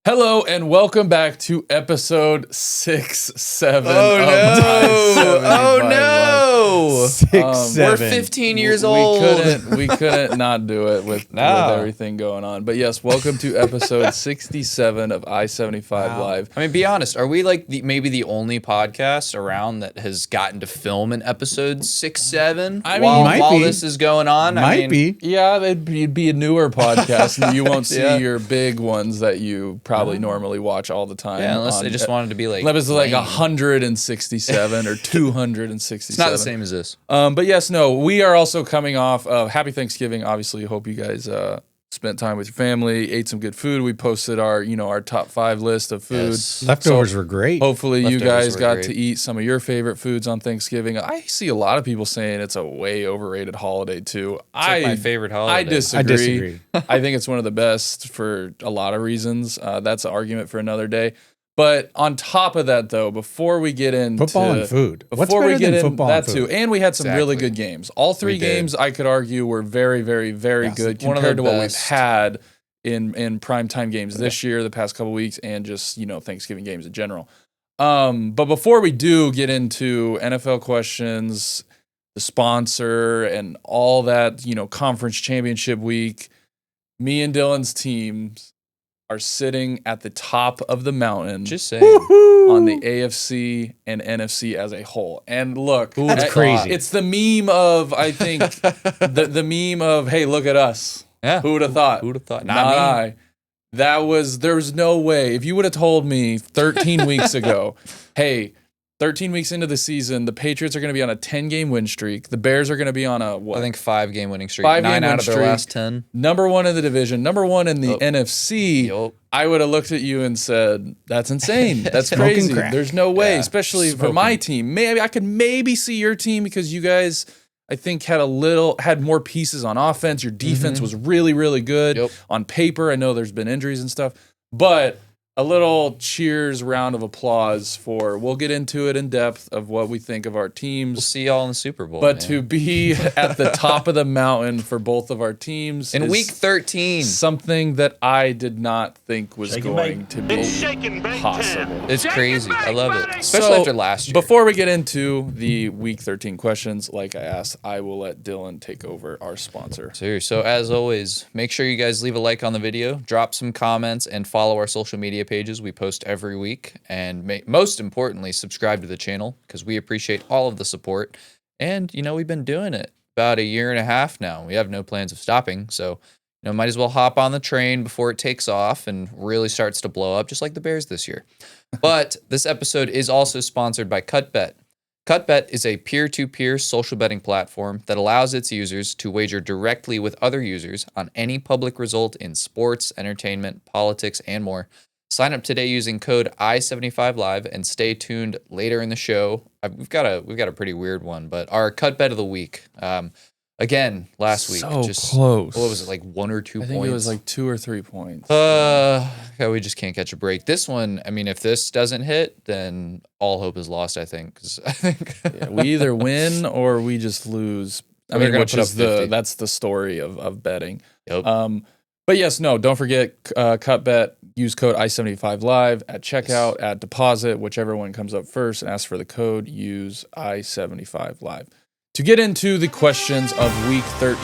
Hello and welcome back to episode 6-7 Oh no! 6-7. We're 15 years old. We couldn't not do it with everything going on. But yes, welcome to episode 67 of i75 Live. I mean, be honest. Are we like maybe the only podcast around that has gotten to film an episode 6-7? I mean, while this is going on, Might be. Yeah, it'd be a newer podcast, and you won't see your big ones that you probably normally watch all the time. Yeah, unless they just wanted to be like. That was like 167 or 267. It's not the same as this. But yes, no, we are also coming off of Happy Thanksgiving. Obviously, hope you guys spent time with your family, ate some good food. We posted our top 5 list of food. Yes. Leftovers were great. Hopefully you Leftovers guys were got great. to eat some of your favorite foods on Thanksgiving. I see a lot of people saying it's a way overrated holiday too. It's like my favorite holiday. I disagree. I I think it's one of the best for a lot of reasons. That's an argument for another day. But on top of that, though, before we get into Football and food. What's before we better get than in football that and too, food? and we had some really Exactly. good games. All 3 We did. games, I could argue, were very, very, very good one of compared the to what we've best. had in primetime games this year, the past couple weeks, and just Thanksgiving games in general. But before we do get into NFL questions, the sponsor, and all that, conference championship week, me and Dylan's teams are sitting at the top of the mountain Just saying. on the AFC and NFC as a whole. And look, That's crazy. It's the meme of, I think, the meme of, hey, look at us. Yeah. Who would have thought? Who would have thought? Not Not me. I. There was no way. If you would have told me 13 weeks ago, hey, 13 weeks into the season, the Patriots are going to be on a 10-game win streak. The Bears are going to be on a, what? I think 5-game winning streak. 5-game 9 out win of their streak. last 10. Number 1 in the division, number 1 in the NFC. Yup. I would have looked at you and said, "That's insane. That's Smoking crazy. crack. There's no way." Yeah, Especially for my team. Maybe I could see your team because you guys, I think, had more pieces on offense. Your defense was really, really good Yep. on paper. I know there's been injuries and stuff, but a little cheers, round of applause for. We'll get into it in depth of what we think of our teams. We'll see y'all in the Super Bowl. But man. to be at the top of the mountain for both of our teams in is week 13. something that I did not think was Shake and going to be possible. It's crazy. I love it. Especially So, after last year. Before we get into the week 13 questions, like I asked, I will let Dylan take over our sponsor. So as always, make sure you guys leave a like on the video, drop some comments, and follow our social media pages. We post every week. And most importantly, subscribe to the channel because we appreciate all of the support. And, we've been doing it about 1.5 years now. We have no plans of stopping. So, might as well hop on the train before it takes off and really starts to blow up, just like the Bears this year. But this episode is also sponsored by CutBet. CutBet is a peer-to-peer social betting platform that allows its users to wager directly with other users on any public result in sports, entertainment, politics, and more. Sign up today using code i75Live and stay tuned later in the show. We've got a pretty weird one, but our CutBet of the week. Again, last week, So just close. What was it, like 1 or 2 I points? think it was like 2 or 3 points. We just can't catch a break. This one, I mean, if this doesn't hit, then all hope is lost, I think. 'Cause I think Yeah, we either win or we just lose. I We're mean, gonna which put up is 50. that's the story of betting. Yep. But yes, no, don't forget CutBet. Use code i75Live at checkout, at deposit, whichever one comes up first. And ask for the code. Use i75Live. To get into the questions of Week 13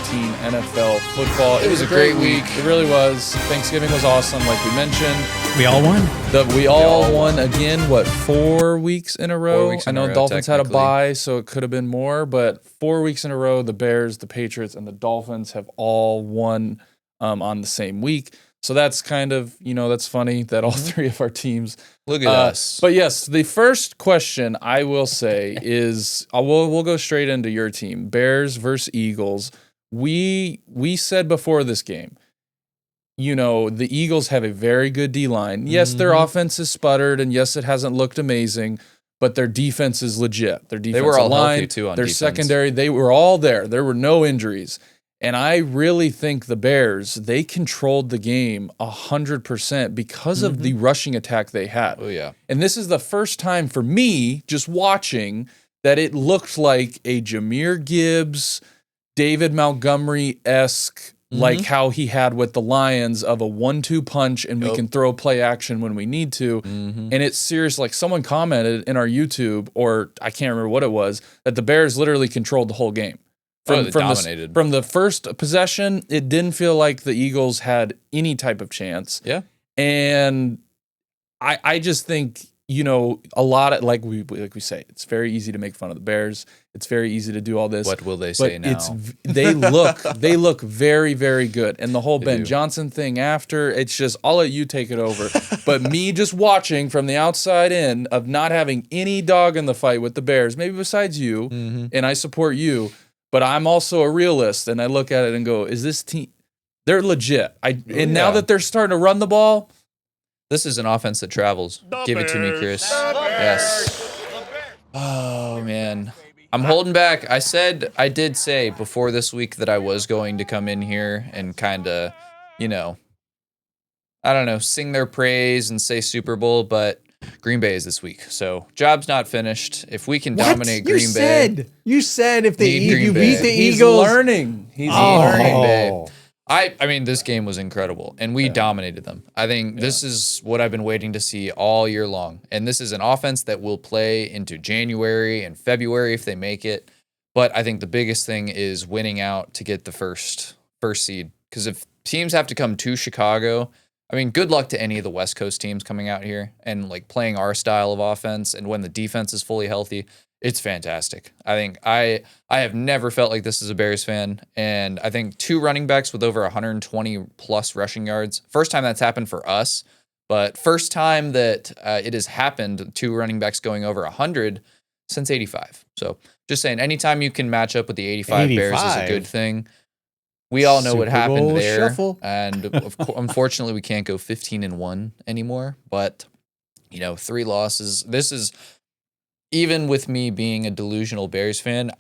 NFL football, it was a great week. It really was. Thanksgiving was awesome, like we mentioned. We all won. We all won again. What, 4 weeks in a row? 4 weeks I in know a row, Dolphins had a technically. bye, so it could have been more. But 4 weeks in a row, the Bears, the Patriots, and the Dolphins have all won on the same week. So that's kind of, that's funny that all 3 of our teams. Look at us. But yes, the first question I will say is, we'll go straight into your team, Bears versus Eagles. We said before this game, the Eagles have a very good D-line. Yes, their offense is sputtered, and yes, it hasn't looked amazing, but their defense is legit. Their defensive were all line, healthy, too, on their defense. secondary, they were all there. There were no injuries. And I really think the Bears, they controlled the game 100% because of the rushing attack they had. Oh, yeah. And this is the first time for me, just watching, that it looked like a Jahmyr Gibbs, David Montgomery-esque like how he had with the Lions of a 1-2 punch, and we can throw play action when we need to. And it's serious. Like someone commented in our YouTube, or I can't remember what it was, that the Bears literally controlled the whole game. Dominated. From the first possession, it didn't feel like the Eagles had any type of chance. Yeah. And I just think, you know, a lot of, like we say, it's very easy to make fun of the Bears. It's very easy to do all this. What will they say now? They look very, very good. And the whole Ben Johnson thing after, it's just, I'll let you take it over. But me just watching from the outside in of not having any dog in the fight with the Bears, maybe besides you, and I support you, but I'm also a realist, and I look at it and go, is this team, they're legit. Now that they're starting to run the ball, this is an offense that travels. Give it to me, Chris. Yes. Oh, man. I'm holding back. I did say before this week that I was going to come in here and kind of, you know, I don't know, sing their praise and say Super Bowl, but Green Bay is this week. So, job's not finished. If we can dominate Green Bay. You said if you beat the he's Eagles. He's learning. Bay. I mean, this game was incredible, and we dominated them. I think this is what I've been waiting to see all year long. And this is an offense that will play into January and February if they make it. But I think the biggest thing is winning out to get the first seed. Because if teams have to come to Chicago, I mean, good luck to any of the West Coast teams coming out here and like playing our style of offense. And when the defense is fully healthy, it's fantastic. I think I have never felt like this as a Bears fan. And I think 2 running backs with over 120 plus rushing yards. First time that's happened for us, but first time that it has happened, 2 running backs going over 100 since 85. So just saying, anytime you can match up with the 85 Bears is a good thing. We all know what happened there. Shuffle. And unfortunately, we can't go 15-1 anymore. But, you know, 3 losses. This is, even with me being a delusional Bears fan,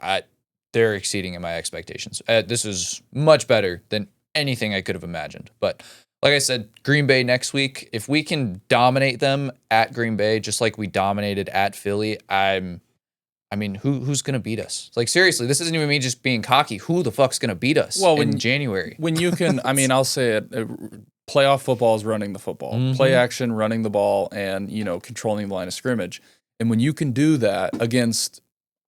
they're exceeding my expectations. This is much better than anything I could have imagined. But like I said, Green Bay next week, if we can dominate them at Green Bay, just like we dominated at Philly, I mean, who's going to beat us? Like, seriously, this isn't even me just being cocky. Who the fuck's going to beat us in January? When you can, I mean, I'll say it, playoff football is running the football. Play action, running the ball, and, you know, controlling the line of scrimmage. And when you can do that against,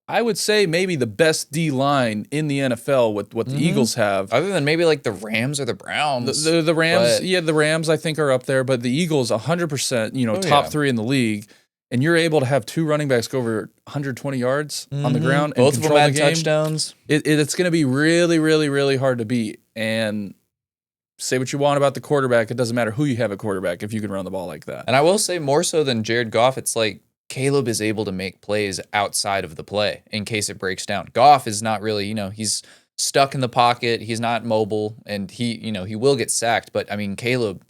I would say, maybe the best D-line in the NFL with what the Eagles have. Other than maybe like the Rams or the Browns. The Rams, the Rams I think are up there, but the Eagles 100%, you know, top 3 in the league. And you're able to have 2 running backs go over 120 yards on the ground and both of them control had the game. touchdowns. It's going to be really, really, really hard to beat. And say what you want about the quarterback, it doesn't matter who you have at quarterback if you can run the ball like that. And I will say more so than Jared Goff, it's like Caleb is able to make plays outside of the play in case it breaks down. Goff is not really, you know, he's stuck in the pocket. He's not mobile, and he will get sacked. But I mean, Caleb,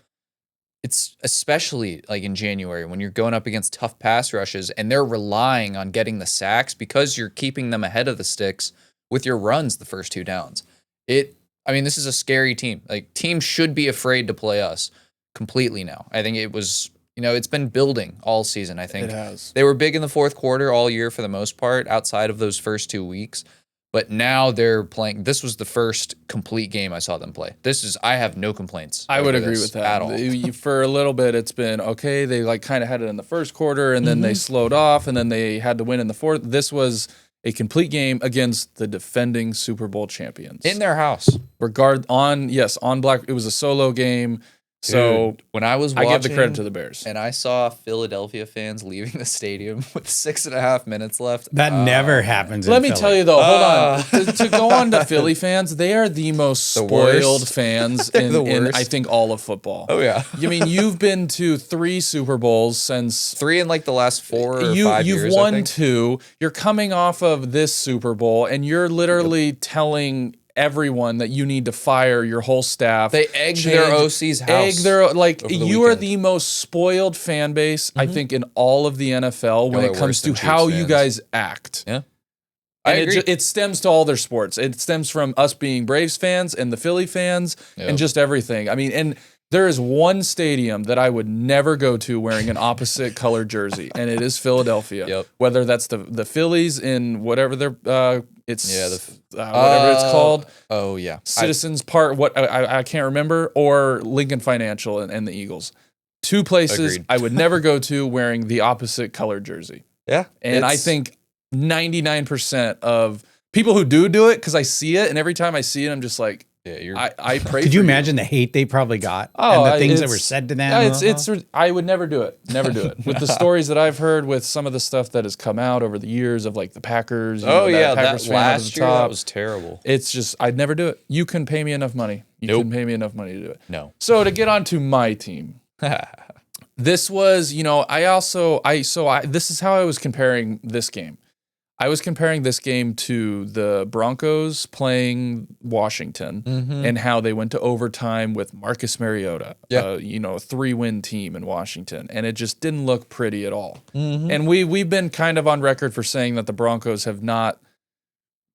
it's especially like in January when you're going up against tough pass rushes and they're relying on getting the sacks because you're keeping them ahead of the sticks with your runs the first 2 downs. I mean, this is a scary team. Like, teams should be afraid to play us completely now. I think it was, you know, it's been building all season, I think. It has. They were big in the fourth quarter all year for the most part, outside of those first 2 weeks. But now they're playing. This was the first complete game I saw them play. I have no complaints. I would agree with that. At all. For a little bit, it's been okay. They like kind of had it in the first quarter, and then they slowed off, and then they had to win in the fourth. This was a complete game against the defending Super Bowl champions in their house. On Black. It was a solo game. So dude, when I was watching, I give the credit to the Bears. And I saw Philadelphia fans leaving the stadium with 6.5 minutes left. That never happens. Let me tell you though, hold on. To go on to Philly fans, they are the most spoiled fans in I think all of football. Oh yeah. I mean, you've been to 3 Super Bowls since 3 in like the last 4 or 5 years. You've won 2. You're coming off of this Super Bowl, and you're literally telling everyone that you need to fire your whole staff. They egged their OC's house. You are the most spoiled fan base, I think, in all of the NFL when it comes to how you guys act. Yeah. And it stems to all their sports. It stems from us being Braves fans and the Philly fans and just everything. I mean, and there is one stadium that I would never go to wearing an opposite colored jersey, and it is Philadelphia. Yep. Whether that's the Phillies in whatever their It's Yeah, whatever it's called. Oh yeah, Citizens Park. What I can't remember. Or Lincoln Financial and the Eagles. Two places Agreed. I would never go to wearing the opposite colored jersey. Yeah, And I think 99% of people who do it, because I see it, and every time I see it, I'm just like, yeah, I pray. Could you for imagine the hate they probably got Oh, and the things that were said to them? It's I would never do it. Never do it. With the stories that I've heard, with some of the stuff that has come out over the years of like the Packers. Packers that fan last year that was terrible. It's just I'd never do it. You couldn't pay me enough money. You couldn't pay me enough money to do it. No. So to get on to my team. This was, this is how I was comparing this game. I was comparing this game to the Broncos playing Washington and how they went to overtime with Marcus Mariota, a 3-win team in Washington. And it just didn't look pretty at all. And we've been kind of on record for saying that the Broncos have not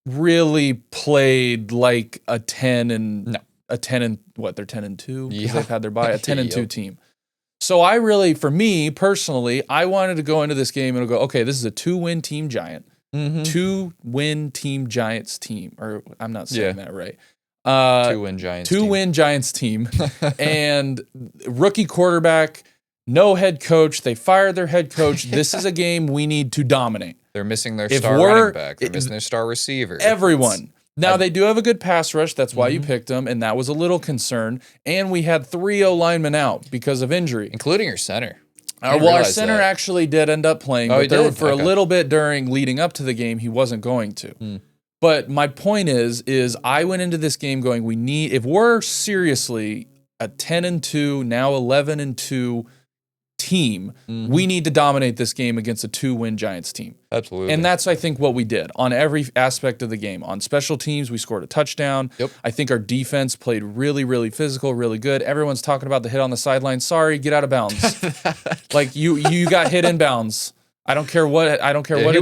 really played like a 10 and they're 10-2 because they've had their bye, a 10-2 team. So I really, for me personally, I wanted to go into this game and go, okay, this is a 2-win team giant. 2-win team Giants team, or I'm not saying that right. 2-win Giants. 2-win Giants team, and rookie quarterback, no head coach. They fired their head coach. This is a game we need to dominate. They're missing their star running back. They're missing their star receiver. Everyone. Now, they do have a good pass rush. That's why you picked them, and that was a little concern. And we had 3 O-linemen out because of injury. Including your center. Our center actually did end up playing, but for a little bit leading up to the game, he wasn't going to. But my point is I went into this game going, if we're seriously a 10-2, now 11-2 team, we need to dominate this game against a 2-win Giants team. Absolutely. And that's, I think, what we did on every aspect of the game. On special teams, we scored a touchdown. Yep. I think our defense played really, really physical, really good. Everyone's talking about the hit on the sideline. Sorry, get out of bounds. Like you got hit in bounds. I don't care what it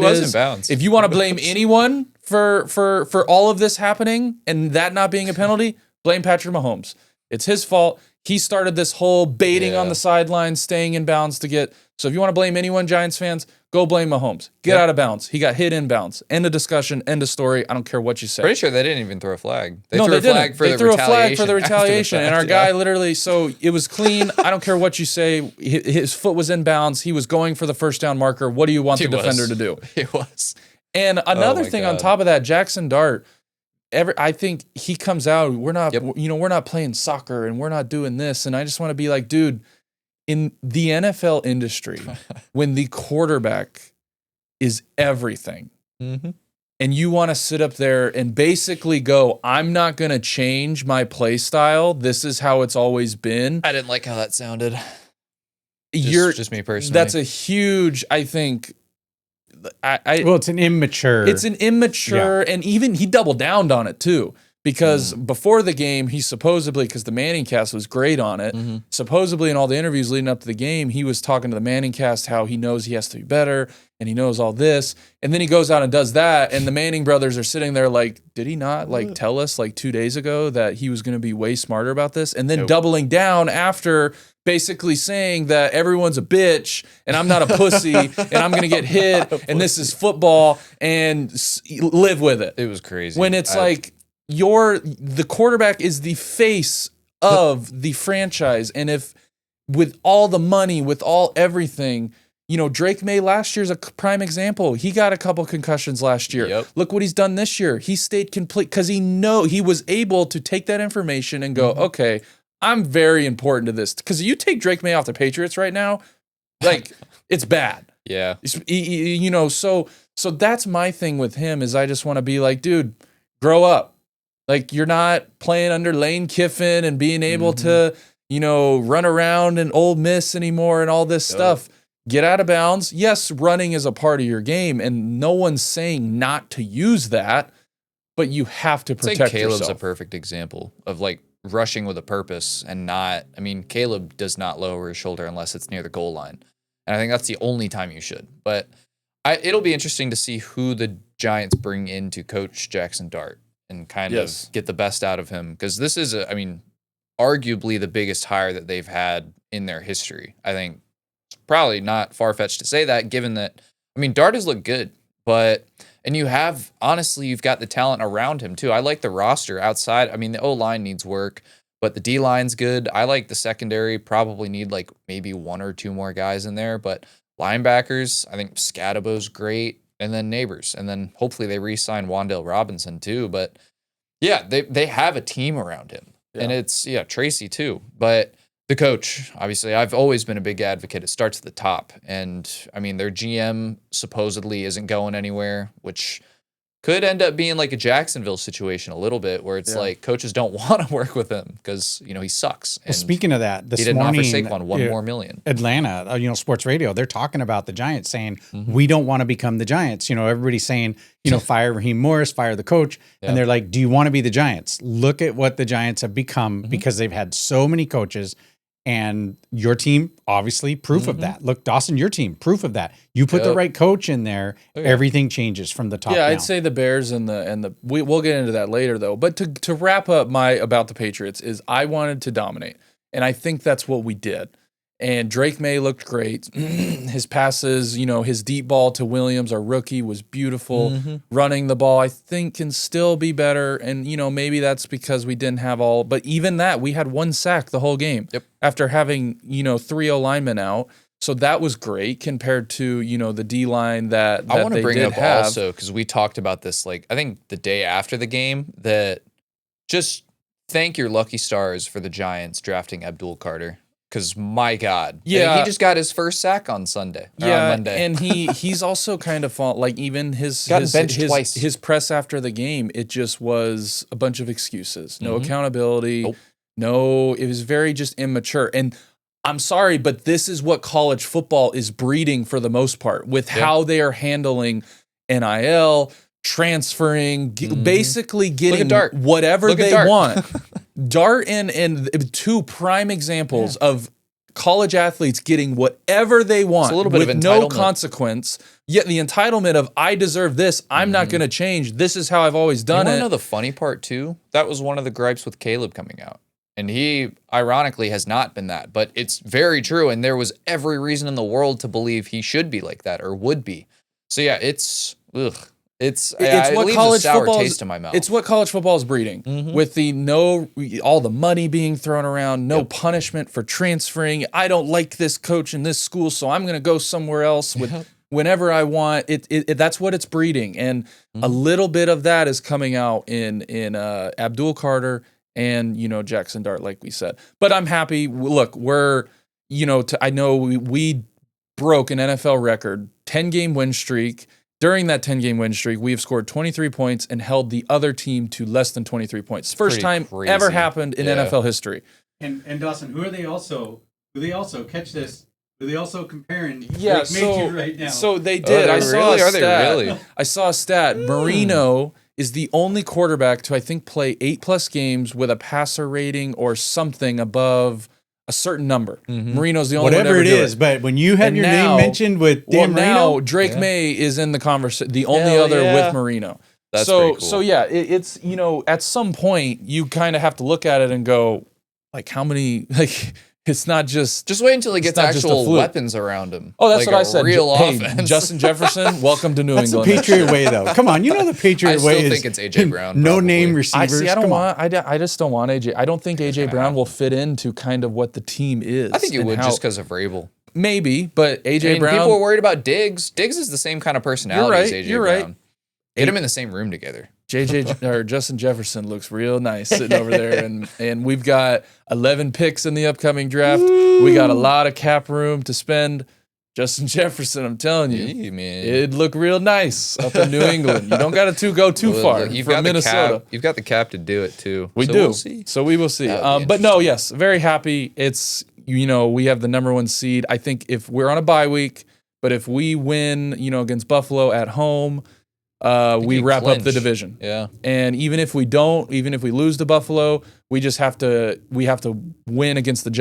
was is. In bounds. If you want to blame anyone for all of this happening and that not being a penalty, blame Patrick Mahomes. It's his fault. He started this whole baiting on the sidelines, staying in bounds to get. So if you want to blame anyone, Giants fans, go blame Mahomes. Get out of bounds. He got hit in bounds. End of discussion. End of story. I don't care what you say. Pretty sure they didn't even throw a flag. They threw a flag for the retaliation. And our guy literally, so it was clean. I don't care what you say. His foot was in bounds. He was going for the first down marker. What do you want the defender to do? He was. And another thing on top of that, Jackson Dart. I think he comes out. We're not playing soccer and we're not doing this. And I just want to be like, dude, in the NFL industry, when the quarterback is everything, and you want to sit up there and basically go, I'm not going to change my play style. This is how it's always been. I didn't like how that sounded. Just me personally. That's a huge, I think. It's an immature. And even he doubled down on it too, because before the game, he supposedly, because the Manning cast was great on it, supposedly in all the interviews leading up to the game, he was talking to the Manning cast how he knows he has to be better and he knows all this, and then he goes out and does that, and the Manning brothers are sitting there like, did he not tell us 2 days ago that he was going to be way smarter about this, and then doubling down after. Basically saying that everyone's a bitch and I'm not a pussy and I'm going to get hit and this is football and live with it. It was crazy. When it's the quarterback is the face of the franchise. And if with all the money, with all everything, Drake May last year is a prime example. He got a couple concussions last year. Yep. Look what he's done this year. He stayed complete because he was able to take that information and go, okay, I'm very important to this, because you take Drake May off the Patriots right now, it's bad. Yeah. So that's my thing with him is I just want to be like, dude, grow up. You're not playing under Lane Kiffin and being able to, run around in Ole Miss anymore and all this stuff. Get out of bounds. Yes, running is a part of your game, and no one's saying not to use that, but you have to protect Caleb's yourself. A perfect example of rushing with a purpose and not. I mean, Caleb does not lower his shoulder unless it's near the goal line, and I think that's the only time you should. But it'll be interesting to see who the Giants bring in to coach Jackson Dart and kind of get the best out of him, because this is arguably the biggest hire that they've had in their history. I think it's probably not far-fetched to say that, given that Dart has looked good. And you have, honestly, you've got the talent around him too. I like the roster outside. I mean, the O-line needs work, but the D-line's good. I like the secondary, probably need like maybe 1 or 2 more guys in there. But linebackers, I think Scadabo's great. And then Neighbors. And then hopefully they re-sign Wan'Dale Robinson too. But yeah, they have a team around him. Yeah. And it's, Tracy too. But the coach, obviously, I've always been a big advocate. It starts at the top. And, I mean, their GM supposedly isn't going anywhere, which could end up being like a Jacksonville situation a little bit, where it's like coaches don't want to work with him because, he sucks. Well, speaking of that, this he didn't morning, offer Saquon $1 more million. Atlanta, sports radio, they're talking about the Giants saying, we don't want to become the Giants. Everybody's saying, fire Raheem Morris, fire the coach. And they're like, do you want to be the Giants? Look at what the Giants have become because they've had so many coaches. And your team, obviously, proof of that. Look, Dawson, your team, proof of that. You put the right coach in there, everything changes from the top down. I'd say the Bears and the we'll get into that later though. But to wrap up about the Patriots is I wanted to dominate, and I think that's what we did. And Drake May looked great. His passes, his deep ball to Williams, our rookie, was beautiful. Running the ball, I think, can still be better. And, maybe that's because we didn't have all. But even that, we had 1 sack the whole game after having, 3 linemen out. So that was great compared to, the D-line that I want to bring up have. Also, because we talked about this, I think the day after the game, that just thank your lucky stars for the Giants drafting Abdul Carter. Because my God, he just got his first sack on Sunday. On Monday, and he's also kind of even his twice. His press after the game, it just was a bunch of excuses, no accountability, no. It was very just immature. And I'm sorry, but this is what college football is breeding for the most part with how they are handling NIL, transferring, basically getting whatever they want. Dart and 2 prime examples of college athletes getting whatever they want a little bit with of no consequence. Yet the entitlement of I deserve this, I'm not going to change. This is how I've always done it. You know the funny part too? That was one of the gripes with Caleb coming out. And he, ironically, has not been that. But it's very true, and there was every reason in the world to believe he should be like that or would be. So yeah, it's It what leaves college a sour taste in my mouth. It's what college football is breeding, with all the money being thrown around, no punishment for transferring. I don't like this coach in this school, so I'm going to go somewhere else whenever I want. That's what it's breeding, and a little bit of that is coming out in Abdul Carter and Jackson Dart, like we said. But I'm happy. Look, we're I know we broke an NFL record, 10-game win streak. During that 10-game win streak, we have scored 23 points and held the other team to less than 23 points. First time ever happened in NFL history. And Dawson, who are they also? Do they also catch this? Are they also comparing? Right now? So they did. I saw a stat. Marino is the only quarterback to, I think, play 8+ games with a passer rating or something above a certain number. Marino's the only whatever one it is, but when you have your name mentioned with Dan Marino, now Drake May is in the conversation, the only other with Marino. That's pretty cool. So yeah, it's at some point you kind of have to look at it and go, how many it's not just wait until he gets actual weapons around him. Oh, that's what I said. Real hey, offense. Justin Jefferson, welcome to New That's England. That's the Patriot way, though. Come on, the Patriot way is. I still think it's AJ Brown. No name receivers. I just don't want AJ. I don't think AJ Brown will fit into kind of what the team is. I think he would just because of Rabel. Maybe, but AJ Brown. People are worried about Diggs. Diggs is the same kind of personality as AJ Brown. Right. Get him in the same room together. Justin Jefferson looks real nice sitting over there, and we've got 11 picks in the upcoming draft. Woo! We got a lot of cap room to spend. Justin Jefferson, I'm telling you, it'd look real nice up in New England. You don't got to go too far. You've from got Minnesota. You've got the cap to do it too. We do. We'll see. So we will see. But no, yes, very happy. It's we have the number 1 seed. I think if we're on a bye week, but if we win, against Buffalo at home. We wrap up the division. Yeah. And even if we lose to Buffalo, we have to win against the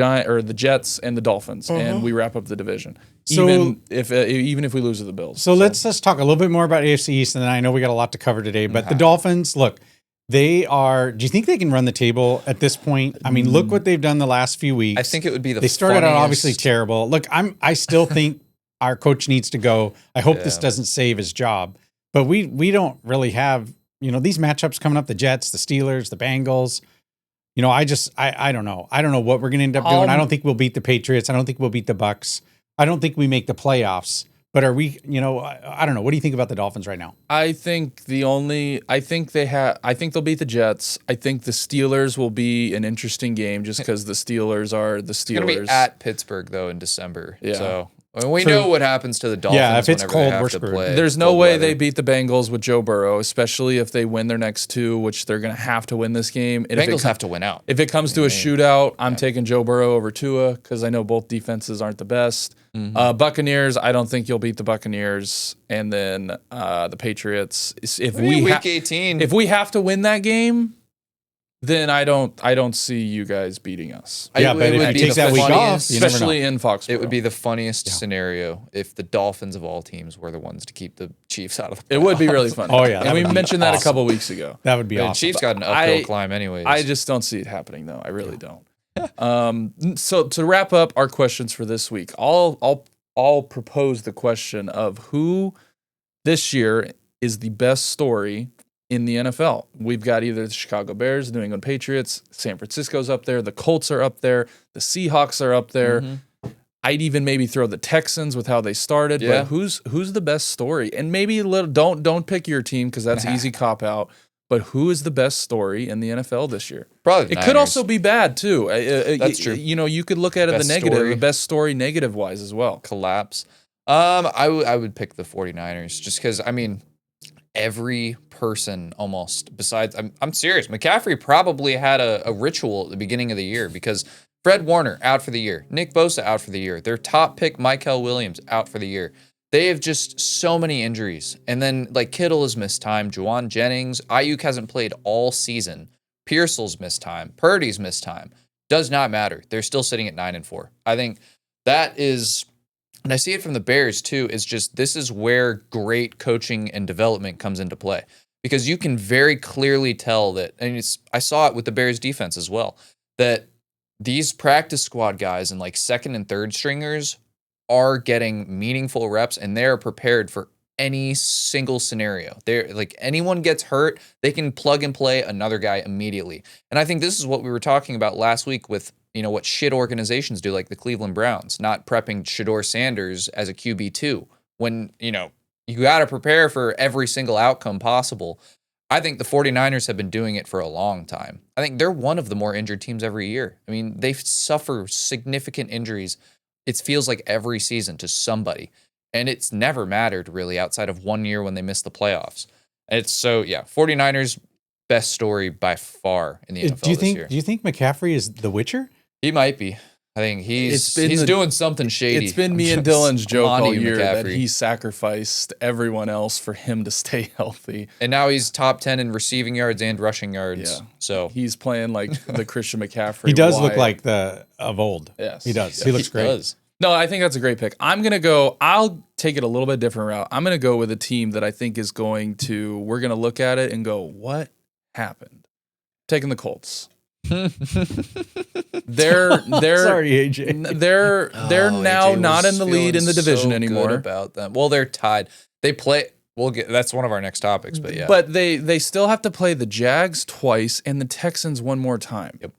Jets and the Dolphins, and we wrap up the division. So, even if we lose to the Bills. So let's talk a little bit more about AFC East, and then I know we got a lot to cover today, but the Dolphins, look, they are. Do you think they can run the table at this point? I mean, look what they've done the last few weeks. I think it would be They started out obviously terrible. Look, I still think our coach needs to go. I hope this doesn't save his job. But we don't really have, these matchups coming up, the Jets, the Steelers, the Bengals. I don't know. I don't know what we're going to end up doing. I don't think we'll beat the Patriots. I don't think we'll beat the Bucks. I don't think we make the playoffs. But are we, I don't know. What do you think about the Dolphins right now? I think they'll beat the Jets. I think the Steelers will be an interesting game just because the Steelers are the Steelers. It's going to be at Pittsburgh, though, in December. Yeah. So we know what happens to the Dolphins if it's whenever cold, they have we're to screwed. play. There's no cold way weather. they beat the Bengals with Joe Burrow, especially if they win their next two, which they're going to have to win this game. And Bengals have to win out. If it comes to a shootout, I'm taking Joe Burrow over Tua because I know both defenses aren't the best. Buccaneers, I don't think you'll beat the Buccaneers. And then the Patriots. Week 18. If we have to win that game, then I don't see you guys beating us. Yeah, but if you take that week off, you never know. Especially in Foxborough. It would be the funniest scenario if the Dolphins of all teams were the ones to keep the Chiefs out of the playoffs. It would be really funny. Oh, yeah, And that we would be mentioned that a awesome. couple weeks ago. That would be The awesome. Chiefs got an uphill climb anyways. I just don't see it happening though. I really don't. So to wrap up our questions for this week, I'll propose the question of who this year is the best story in the NFL. We've got either the Chicago Bears, the New England Patriots, San Francisco's up there, the Colts are up there, the Seahawks are up there. I'd even maybe throw the Texans with how they started. Yeah. But who's the best story? And maybe don't pick your team because that's easy cop out. But who is the best story in the NFL this year? Probably the It could Niners. also be bad too. That's true. You could look at it the Best negative, story. the best story negative wise as well. collapse. I would pick the 49ers just because, I mean, every person almost besides, I'm serious. McCaffrey probably had a ritual at the beginning of the year because Fred Warner out for the year, Nick Bosa out for the year, their top pick, Michael Williams, out for the year. They have just so many injuries. And then like Kittle has missed time, Juwan Jennings, Ayuk hasn't played all season. Pearsall's missed time, Purdy's missed time. Does not matter. They're still sitting at 9-4. I think that is, and I see it from the Bears too, is just this is where great coaching and development comes into play. Because you can very clearly tell that, and I saw it with the Bears defense as well, that these practice squad guys and like second and third stringers are getting meaningful reps and they're prepared for any single scenario. They're like anyone gets hurt, they can plug and play another guy immediately. And I think this is what we were talking about last week with, what shit organizations do, like the Cleveland Browns, not prepping Shedeur Sanders as a QB2 when, you got to prepare for every single outcome possible. I think the 49ers have been doing it for a long time. I think they're one of the more injured teams every year. I mean, they suffer significant injuries. It feels like every season to somebody. And it's never mattered really outside of 1 year when they missed the playoffs. It's 49ers best story by far in the NFL this year. Do you think McCaffrey is the Witcher? He might be. I think he's doing something shady. It's been me and Dylan's joke all year that McCaffrey. he sacrificed everyone else for him to stay healthy. And now he's top 10 in receiving yards and rushing yards. Yeah. So He's playing like the Christian McCaffrey. He does look wide. like the of old. Yes. He does. He looks great. does. No, I think that's a great pick. I'll take it a little bit different route. I'm going to go with a team that I think is we're going to look at it and go, what happened? Taking the Colts. They're Sorry, AJ. They're now AJ not was in the lead in the feeling division so anymore. good about them. Well, they're tied. They play. That's one of our next topics. But yeah, But they still have to play the Jags twice and the Texans one more time. Yep.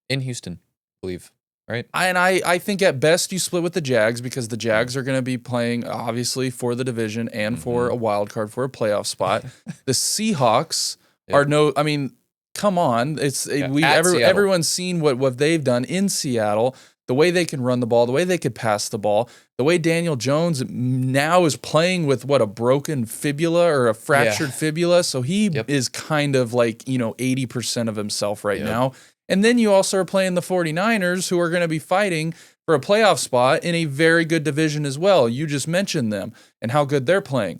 In Houston, I believe. Right. I think at best you split with the Jags because the Jags are going to be playing obviously for the division and for a wild card for a playoff spot. The Seahawks are come on. Everyone's seen what they've done in Seattle, the way they can run the ball, the way they could pass the ball, the way Daniel Jones now is playing with a broken fibula or a fractured fibula. So he is kind of like, 80% of himself right now. And then you also are playing the 49ers, who are going to be fighting for a playoff spot in a very good division as well. You just mentioned them and how good they're playing.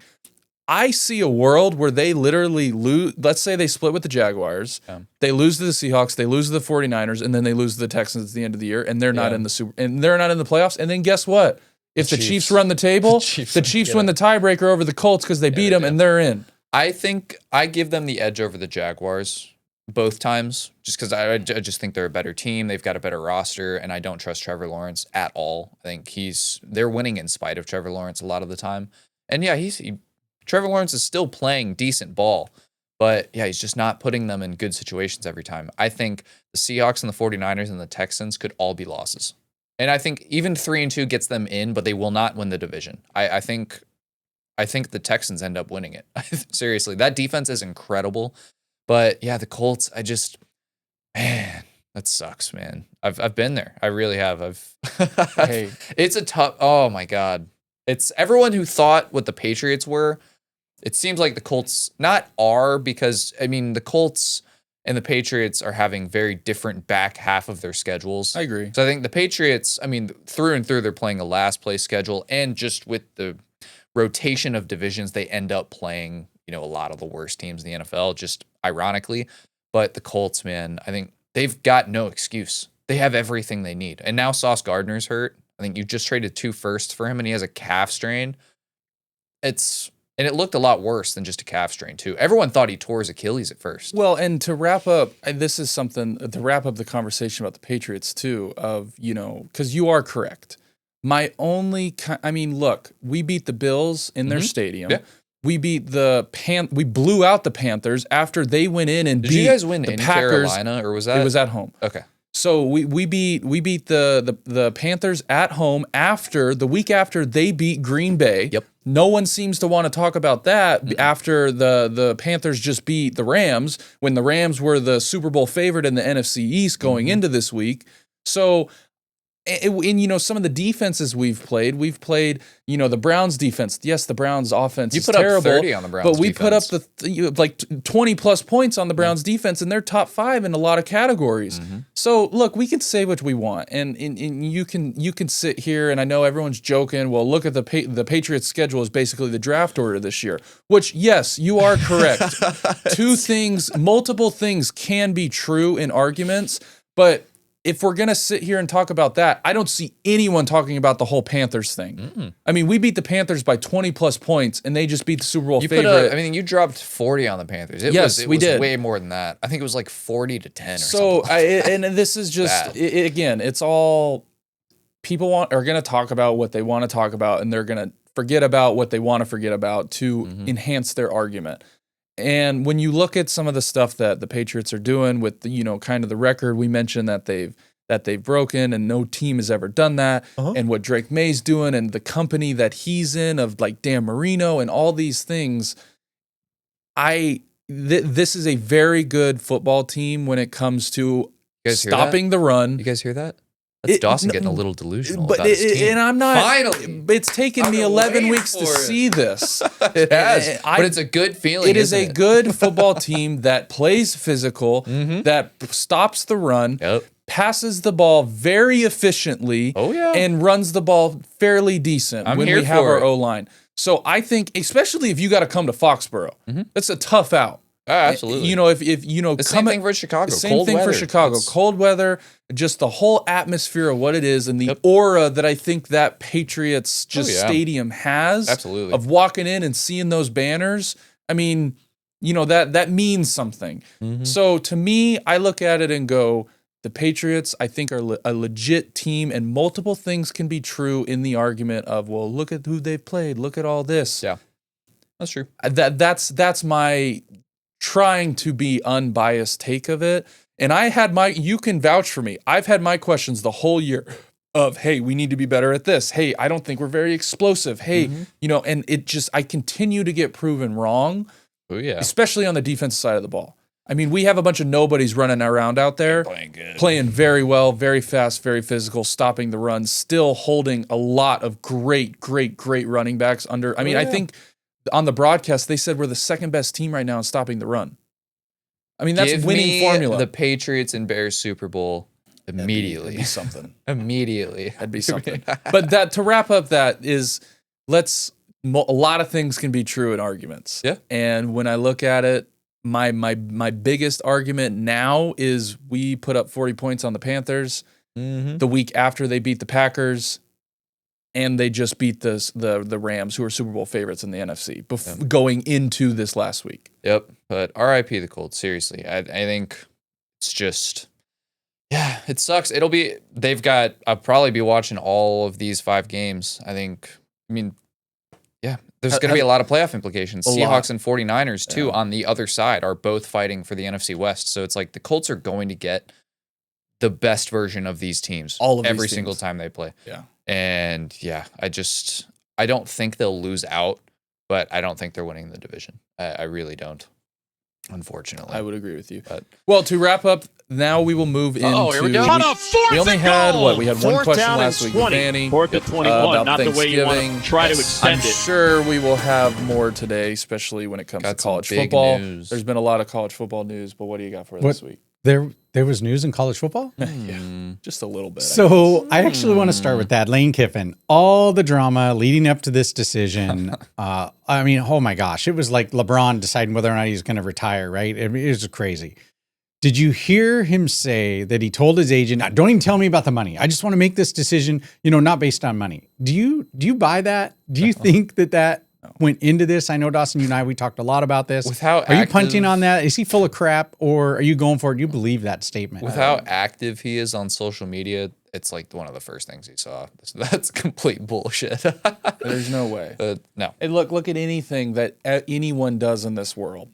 I see a world where they literally lose. Let's say they split with the Jaguars. Yeah. They lose to the Seahawks, they lose to the 49ers, and then they lose to the Texans at the end of the year, and they're not in they're not in the playoffs. And then guess what? If the Chiefs run the table, the Chiefs win the tiebreaker over the Colts because they beat them and they're in. I think I give them the edge over the Jaguars both times, just because I just think they're a better team. They've got a better roster, and I don't trust Trevor Lawrence at all. I think they're winning in spite of Trevor Lawrence a lot of the time. And yeah, he Trevor Lawrence is still playing decent ball, but yeah, he's just not putting them in good situations every time. I think the Seahawks and the 49ers and the Texans could all be losses. And I think even 3-2 gets them in, but they will not win the division. I think the Texans end up winning it. Seriously, that defense is incredible. But yeah, the Colts, man, that sucks, man. I've been there. I really have. Hey. It's a tough. Oh my God. It's everyone who thought what the Patriots were. It seems like the Colts because the Colts and the Patriots are having very different back half of their schedules. I agree. So I think the Patriots, through and through, they're playing a last place schedule, and just with the rotation of divisions, they end up playing, a lot of the worst teams in the NFL, just ironically. But the Colts, man, I think they've got no excuse. They have everything they need. And now Sauce Gardner's hurt. I think you just traded 2 firsts for him, and he has a calf strain. And it looked a lot worse than just a calf strain, too. Everyone thought he tore his Achilles at first. Well, and to wrap up, this is something to wrap up the conversation about the Patriots, too, because you are correct. My only, look, we beat the Bills in their stadium. Yeah. We beat we blew out the Panthers after they went in and Did beat you guys win the in Packers. Carolina, or was that? It was at home. Okay. So we beat the Panthers at home the week after they beat Green Bay. Yep. No one seems to want to talk about that after the Panthers just beat the Rams when the Rams were the Super Bowl favorite in the NFC East going into this week. So in some of the defenses we've played, the Browns defense. Yes, the Browns offense is terrible. You put up 30 on the Browns but we defense. put up 20 plus points on the Browns defense, and they're top 5 in a lot of categories. So look, we can say what we want, and you can sit here, and I know everyone's joking. Well, look at the Patriots' schedule is basically the draft order this year. Which, yes, you are correct. Multiple things can be true in arguments, but if we're going to sit here and talk about that, I don't see anyone talking about the whole Panthers thing. We beat the Panthers by 20 plus points, and they just beat the Super Bowl favorite. You dropped 40 on the Panthers. It was way more than that. I think it was like 40-10 or something. And this is just, again, it's all people are going to talk about what they want to talk about, and they're going to forget about what they want to forget about to enhance their argument. And when you look at some of the stuff that the Patriots are doing with the, kind of the record we mentioned that they've broken, and no team has ever done that, and what Drake May's doing and the company that he's in of like Dan Marino and all these things, this is a very good football team when it comes to stopping the run. You guys hear that? That's Dawson getting a little delusional about his team. And I'm not. Finally, it's taken me 11 weeks to see this. It has, but it's a good feeling. It is a good football team that plays physical, that stops the run, passes the ball very efficiently, and runs the ball fairly decent when we have our O-line. So I think, especially if you got to come to Foxborough, that's a tough out. Absolutely. The same thing for Chicago. Same thing for Chicago. Cold weather, just the whole atmosphere of what it is, and the aura that I think that Patriots stadium has. Absolutely. Of walking in and seeing those banners. That means something. So to me, I look at it and go, the Patriots, I think, are a legit team, and multiple things can be true in the argument of, well, look at who they've played. Look at all this. Yeah, that's true. That's my trying to be unbiased take of it. And you can vouch for me. I've had my questions the whole year of, hey, we need to be better at this. Hey, I don't think we're very explosive. Hey, and I continue to get proven wrong. Oh yeah. Especially on the defensive side of the ball. We have a bunch of nobodies running around out there, playing very well, very fast, very physical, stopping the run, still holding a lot of great running backs under. I think on the broadcast, they said we're the second best team right now in stopping the run. That's winning formula. The Patriots and Bears Super Bowl immediately. That'd be something. Immediately. That'd be something. But to wrap up that is, a lot of things can be true in arguments. Yeah. And when I look at it, my biggest argument now is we put up 40 points on the Panthers the week after they beat the Packers. And they just beat the Rams, who are Super Bowl favorites in the NFC, going into this last week. Yep. But RIP the Colts. Seriously, I think it's just, it sucks. I'll probably be watching all of these 5 games. there's going to be a lot of playoff implications. A Seahawks lot. and 49ers, too, on the other side are both fighting for the NFC West. So it's like the Colts are going to get the best version of these teams All of these every teams. single time they play. Yeah. And yeah, I don't think they'll lose out, but I don't think they're winning the division. I really don't, unfortunately. I would agree with you. But well, to wrap up, now we will move into. Here we go. We only had what? We had one Fourth question down last and week, 20. Fanny. Fourth and 21, about not the way you want to Thanksgiving. try to extend I'm it. sure we will have more today, especially when it comes Got to some college big football. news. There's been a lot of college football news, but what do you got for this week? There was news in college football. Yeah, just a little bit. So I actually want to start with that. Lane Kiffin, all the drama leading up to this decision. I mean, oh my gosh, it was like LeBron deciding whether or not he's going to retire, right? It was crazy. Did you hear him say that he told his agent, "Don't even tell me about the money. I just want to make this decision, not based on money." Do you buy that? Do you think that went into this? I know, Dawson, you and we talked a lot about this. With how are you punting active- on that? Is he full of crap, or are you going for it? Do you believe that statement? With how active he is on social media, it's like one of the first things he saw. So that's complete bullshit. There's no way. No. And look at anything that anyone does in this world.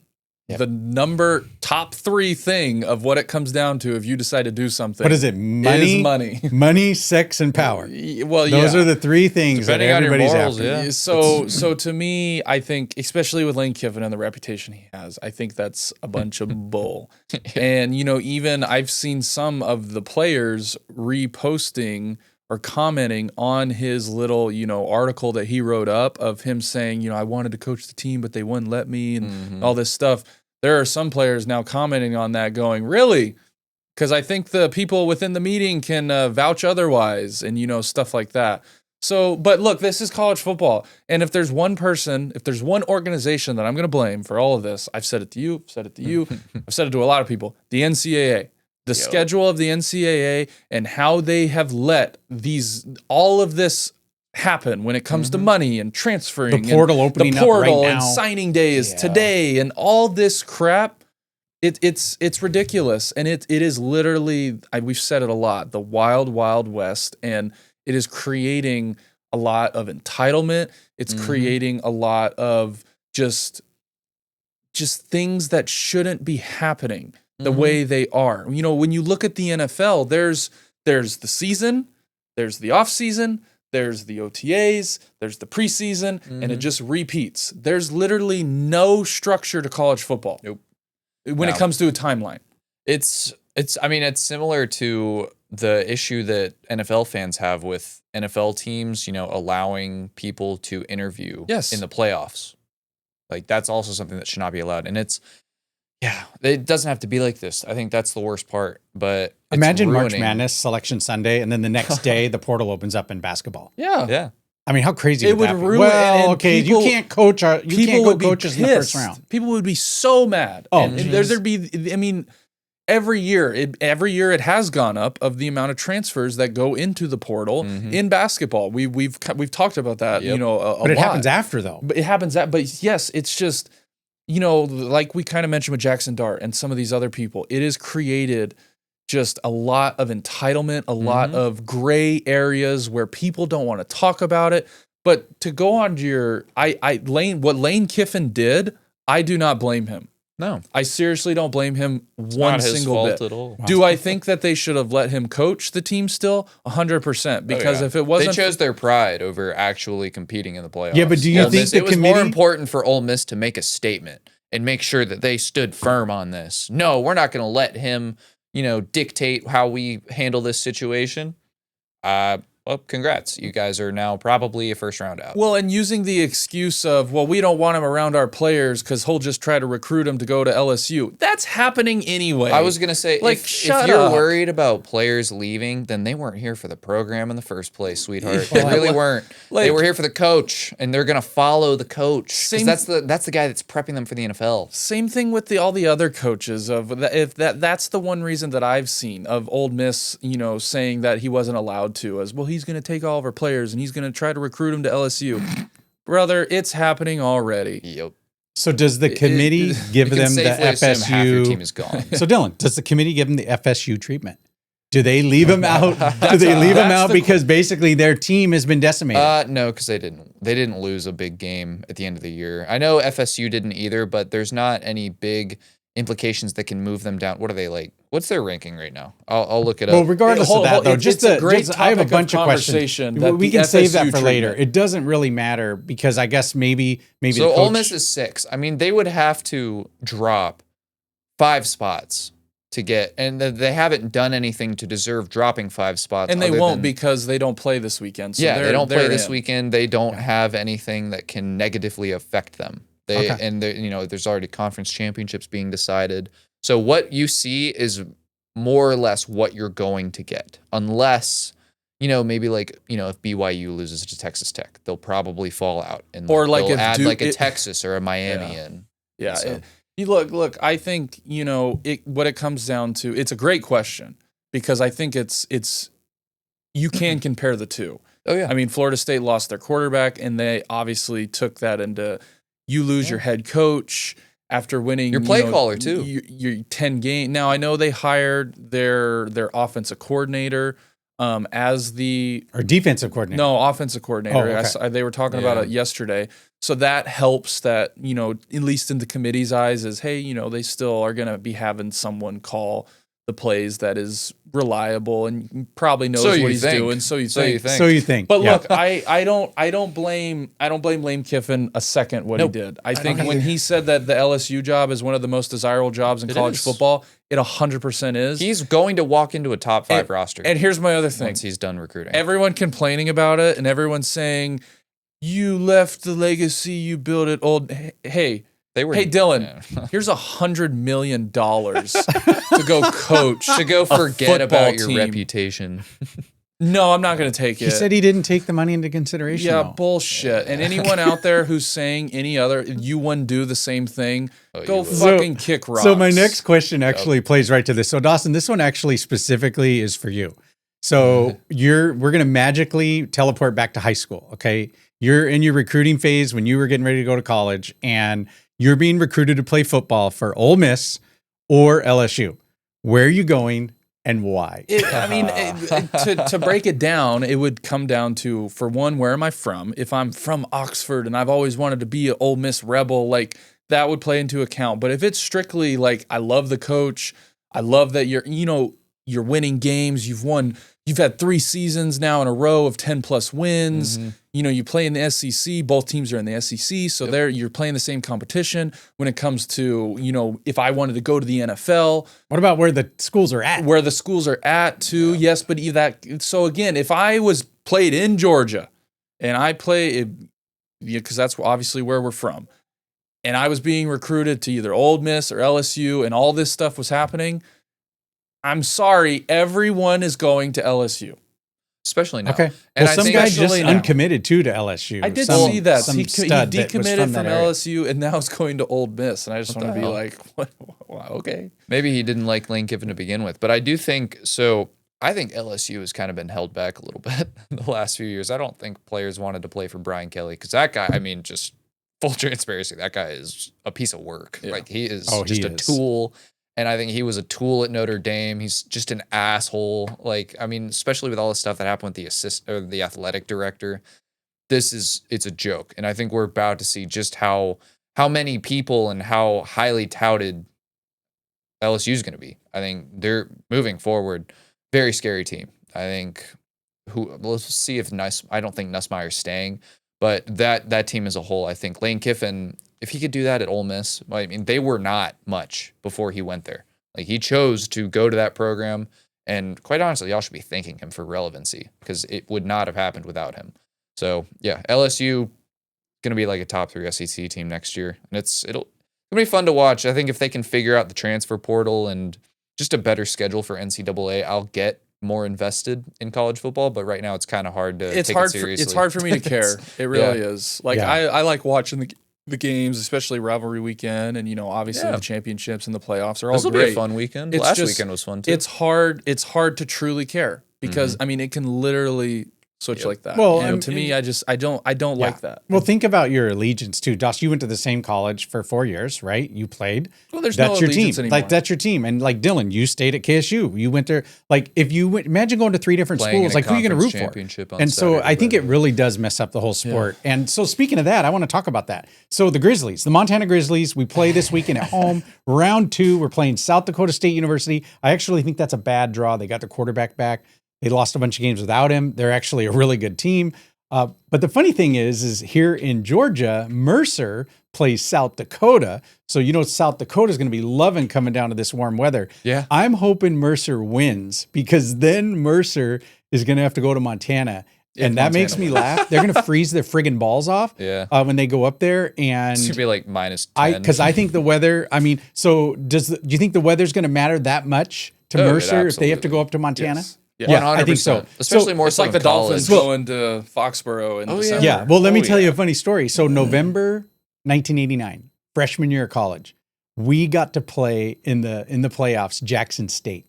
Yep. The top 3 thing of what it comes down to if you decide to do something. What is it? Money, Is money. money, sex, and power. Well, Those are the 3 things Depending that on your everybody's morals, after. yeah. So to me, I think, especially with Lane Kiffin and the reputation he has, I think that's a bunch of bull. And, even I've seen some of the players reposting or commenting on his little, article that he wrote up of him saying, I wanted to coach the team, but they wouldn't let me and all this stuff. There are some players now commenting on that going, really? Because I think the people within the meeting can vouch otherwise and, stuff like that. So, but look, this is college football. And if there's one person, if there's one organization that I'm going to blame for all of this, I've said it to you, I've said it to a lot of people, the NCAA. The schedule of the NCAA and how they have let all of this happen when it comes to money and transferring, The portal opening the up portal right and now. signing day is today, and all this crap. It's ridiculous, and it is literally, we've said it a lot, the wild, wild west, and it is creating a lot of entitlement. It's creating a lot of just things that shouldn't be happening the way they are. When you look at the NFL, there's the season, there's the off season, there's the OTAs, there's the preseason, and it just repeats. There's literally no structure to college football. Nope. When it comes to a timeline. It's similar to the issue that NFL fans have with NFL teams, allowing people to interview in the playoffs. Like, that's also something that should not be allowed. And it doesn't have to be like this. I think that's the worst part. But Imagine March ruining- Madness Selection Sunday, and then the next day the portal opens up in basketball. Yeah. I mean, how crazy It would that would be? ruin- Well, and okay, people- you can't coach you can't go coaches in the first round. People would be so mad. Oh, and there'd be, every year it has gone up of the amount of transfers that go into the portal in basketball. We've talked about that, Yep. a But it lot. happens after, though. But it happens but yes, it's just, like we kind of mentioned with Jackson Dart and some of these other people, it has created just a lot of entitlement, a lot of gray areas where people don't want to talk about it. But to go on to what Lane Kiffin did, I do not blame him. No. I seriously don't blame him It's one not his single fault bit. at all. Do I think that they should have let him coach the team still? 100%. Because if it wasn't, they chose their pride over actually competing in the playoffs. Yeah, but do you Ole think Miss- the it was more committee- important for Ole Miss to make a statement and make sure that they stood firm on this? No, we're not going to let him, dictate how we handle this situation. Well, congrats. You guys are now probably a first round out. well, and using the excuse of, we don't want him around our players because he'll just try to recruit him to go to LSU. That's happening anyway. I was going to say, Like, if shut you're up. worried about players leaving, then they weren't here for the program in the first place, sweetheart. They really weren't. They were here for the coach, and they're going to follow the coach. 'Cause Same- that's the guy that's prepping them for the NFL. Same thing with all the other coaches that's the one reason that I've seen of Ole Miss, saying that he wasn't allowed to, as well, he's going to take all of our players and he's going to try to recruit them to LSU. Brother, it's happening already. Yep. So does the committee give You can them the safely assume half your FSU? team is gone. So Dylan, does the committee give them the FSU treatment? Do they leave him out? Do they leave him out because basically their team has been decimated? No, because they didn't lose a big game at the end of the year. I know FSU didn't either, but there's not any big implications that can move them down. What are they like? What's their ranking right now? I'll look it up. Well, regardless of that, though, I have a bunch of conversation. questions. We can save that for later. It doesn't really matter because I guess maybe so the coach, Ole Miss is 6. I mean, they would have to drop 5 spots to get, and they haven't done anything to deserve dropping 5 spots. And they won't because they don't play this weekend. So yeah, they don't play this weekend. They don't have anything that can negatively affect them. And there's already conference championships being decided. So what you see is more or less what you're going to get, unless maybe if BYU loses to Texas Tech, they'll probably fall out, and or like they'll if add Duke, a Texas or a Miami in. Yeah. So. Look. I think what it comes down to. It's a great question because I think it's you can compare the two. Oh yeah. I mean, Florida State lost their quarterback, and they obviously took that into. You lose your head coach after winning. Your play caller too. Your 10 game. Now I know they hired their offensive coordinator as the defensive coordinator. No, offensive coordinator. Oh, okay. They were talking about it yesterday. So that helps that at least in the committee's eyes is hey they still are going to be having someone call the plays that is reliable and probably knows what he's doing. So you think. But look, I don't blame Lane Kiffin a second what he did. I think when he said that the LSU job is one of the most desirable jobs in college football, it 100% is. He's going to walk into a top 5 roster. And here's my other thing. Once he's done recruiting. Everyone complaining about it and everyone saying you left the legacy, you built it old. Hey, Dylan, here's $100 million to go coach, to go forget about your team. Reputation. No, I'm not going to take it. He said he didn't take the money into consideration. Yeah, though. bullshit. And anyone out there who's saying any other, you wouldn't do the same thing, go fucking kick rocks. So my next question actually plays right to this. So Dawson, this one actually specifically is for you. So we're going to magically teleport back to high school. Okay. You're in your recruiting phase when you were getting ready to go to college and you're being recruited to play football for Ole Miss or LSU. Where are you going and why? To break it down, it would come down to, for one, where am I from? If I'm from Oxford and I've always wanted to be an Ole Miss Rebel, like that would play into account. But if it's strictly like, I love the coach, I love that you're winning games, you've had 3 seasons now in a row of 10 plus wins. Mm-hmm. You play in the SEC, both teams are in the SEC. So you're playing the same competition when it comes to, if I wanted to go to the NFL. What about where the schools are at? Where the schools are at too. Yeah. Yes. But so again, if I was played in Georgia and I play, because that's obviously where we're from, and I was being recruited to either Ole Miss or LSU and all this stuff was happening, I'm sorry, everyone is going to LSU. Especially now. Okay. And some guy just uncommitted to LSU. I did see that. He from decommitted from LSU and now is going to Ole Miss. And I just want to be like, what? Wow, okay. Maybe he didn't like Lane Kiffin to begin with. But I do think so. I think LSU has kind of been held back a little bit in the last few years. I don't think players wanted to play for Brian Kelly because that guy, just full transparency, that guy is a piece of work. Yeah. Like he is just a tool. And I think he was a tool at Notre Dame. He's just an asshole. Especially with all the stuff that happened with the athletic director. It's a joke. And I think we're about to see just how many people and how highly touted LSU is going to be. I think they're moving forward. Very scary team. I think let's see if I don't think Nussmeier's staying, but that team as a whole, I think Lane Kiffin, if he could do that at Ole Miss, they were not much before he went there. Like he chose to go to that program, and quite honestly, y'all should be thanking him for relevancy because it would not have happened without him. So yeah, LSU gonna be like a top 3 SEC team next year, and it'll be fun to watch. I think if they can figure out the transfer portal and just a better schedule for NCAA, I'll get more invested in college football, but right now it's kind of hard to take it seriously. It's hard for me to care. It really is. I like watching the games, especially rivalry weekend, and obviously the championships and the playoffs are all great. This will be a fun weekend. Last weekend was fun too. It's hard to truly care because it can literally switch like that. Well, and to me, I don't like that. Well, think about your allegiance too, Doss. You went to the same college for 4 years, right? You played. Well, there's That's no your team. allegiance anymore. Like that's your team. And like Dylan, you stayed at KSU. You went there. Like if you went, imagine going to 3 different Playing in schools. a Like who are you going to root championship for? on And so Saturday, I think it but- really does mess up the whole sport. And so speaking of that, I want to talk about that. So the Grizzlies, the Montana Grizzlies, we play this weekend at home. Round 2, we're playing South Dakota State University. I actually think that's a bad draw. They got their quarterback back. They lost a bunch of games without him. They're actually a really good team. But the funny thing is here in Georgia, Mercer plays South Dakota. So, South Dakota is going to be loving coming down to this warm weather. Yeah. I'm hoping Mercer wins because then Mercer is going to have to go to Montana. And that makes me laugh. They're going to freeze their friggin' balls off when they go up there. And It's going to be like -10. because I think the weather, so do you think the weather's going to matter that much to Mercer if they have to go up to Montana? Yes. Yeah, I think so. Especially more It's like the college. Dolphins going to Foxborough in December. Yeah. Well, let me tell you a funny story. So November 1989, freshman year of college, we got to play in the playoffs, Jackson State.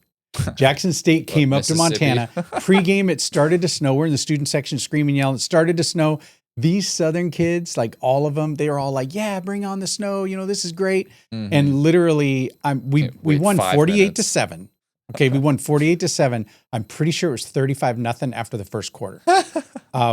Jackson State came up to Montana. Pre-game, it started to snow. We're in the student section screaming, yelling. It started to snow. These Southern kids, like all of them, they were all like, yeah, bring on the snow. This is great. And literally, we won 48-7. Okay, we won 48-7. I'm pretty sure it was 35-0 after the first quarter.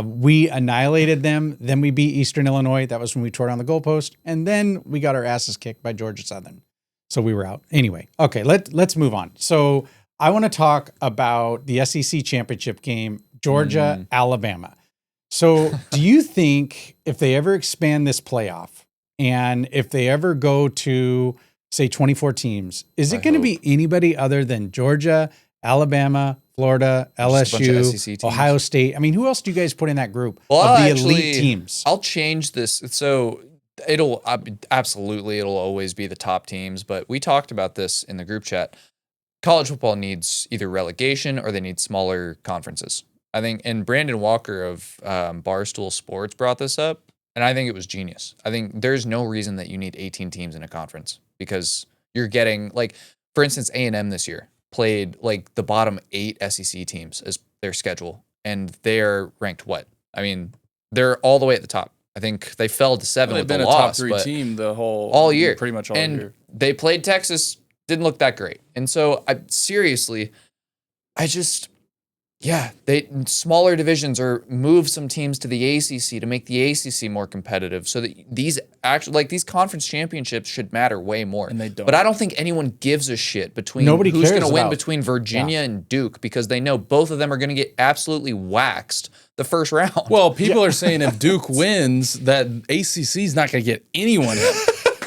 We annihilated them. Then we beat Eastern Illinois. That was when we tore down the goalpost. And then we got our asses kicked by Georgia Southern. So we were out. Anyway, okay, let's move on. So I want to talk about the SEC championship game, Georgia, Alabama. So do you think if they ever expand this playoff and if they ever go to say 24 teams, is it going to be anybody other than Georgia, Alabama, Florida, LSU, Ohio State? I mean, who else do you guys put in that group of the elite teams? I'll change this. So it'll always be the top teams, but we talked about this in the group chat. College football needs either relegation or they need smaller conferences. I think, and Brandon Walker of Barstool Sports brought this up, and I think it was genius. I think there's no reason that you need 18 teams in a conference because you're getting, like, for instance, A&M this year played like the bottom 8 SEC teams as their schedule, and they're ranked what? I mean, they're all the way at the top. I think they fell to 7 with the loss. They've been a top 3 team the whole all year, pretty much all year. They played Texas, didn't look that great, and so smaller divisions or move some teams to the ACC to make the ACC more competitive so that these conference championships should matter way more. And they don't. But I don't think anyone gives a shit between who's going to win between Virginia and Duke because they know both of them are going to get absolutely waxed the first round. Well, people are saying if Duke wins, that ACC is not going to get anyone in.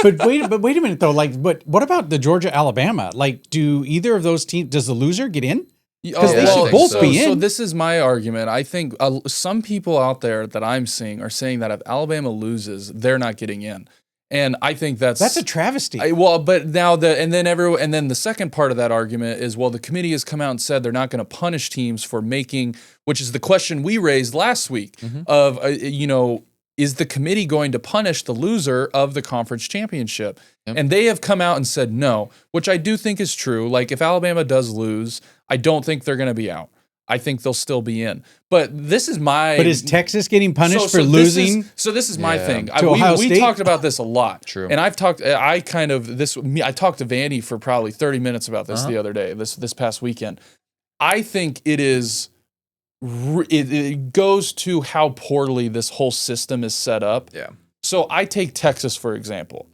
But wait a minute though. Like, but what about the Georgia Alabama? Like, do either of those teams? Does the loser get in? Because they should both be in. So this is my argument. I think some people out there that I'm seeing are saying that if Alabama loses, they're not getting in, and I think that's a travesty. But now and then the second part of that argument is, well, the committee has come out and said they're not going to punish teams for making, which is the question we raised last week of is the committee going to punish the loser of the conference championship? Yep. And they have come out and said no, which I do think is true. Like if Alabama does lose, I don't think they're going to be out. I think they'll still be in. But this is my... But is Texas getting punished for losing? This is my thing. We talked about this a lot. True. And I talked to Vandy for probably 30 minutes about this the other day, this past weekend. I think it is... It goes to how poorly this whole system is set up. Yeah. So I take Texas, for example.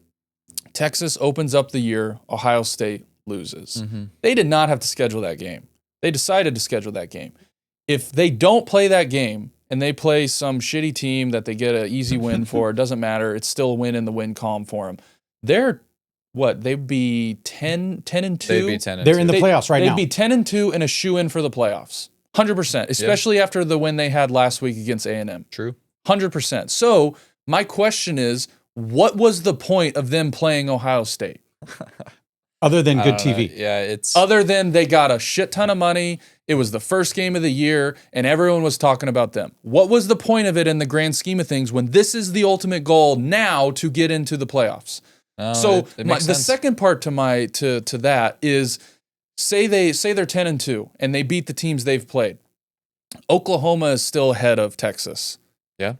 Texas opens up the year. Ohio State loses. They did not have to schedule that game. They decided to schedule that game. If they don't play that game and they play some shitty team that they get an easy win for, it doesn't matter. It's still a win in the win column for them. They'd be 10-2. They'd be 10-2. They're in the playoffs right now. They'd be 10-2 and a shoe-in for the playoffs. 100%, especially after the win they had last week against A&M. True. 100%. So my question is, what was the point of them playing Ohio State? Other than good TV. Other than they got a shit ton of money, it was the first game of the year, and everyone was talking about them. What was the point of it in the grand scheme of things when this is the ultimate goal now to get into the playoffs? The second part to that is, say they're 10-2 and they beat the teams they've played. Oklahoma is still ahead of Texas. Yeah.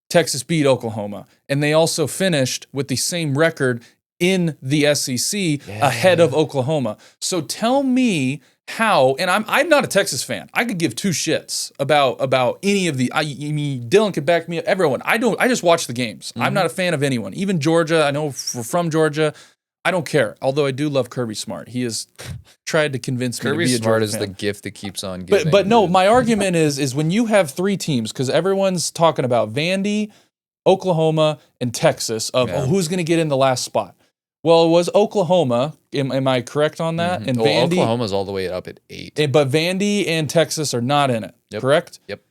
Texas beat Oklahoma, and they also finished with the same record in the SEC ahead of Oklahoma. So tell me how, and I'm not a Texas fan. I could give two shits about any of the. I mean, Dylan could back me up. Everyone. I don't. I just watch the games. I'm not a fan of anyone. Even Georgia. I know we're from Georgia. I don't care. Although I do love Kirby Smart. He has tried to convince me to be a Georgia Smart is fan. the gift that keeps on giving. But no, my argument is when you have three teams, because everyone's talking about Vandy, Oklahoma, and Texas of who's going to get in the last spot. Well, it was Oklahoma. Am I correct on that? And Vandy, Oklahoma's all the way up at 8. But Vandy and Texas are not in it, correct? Yep.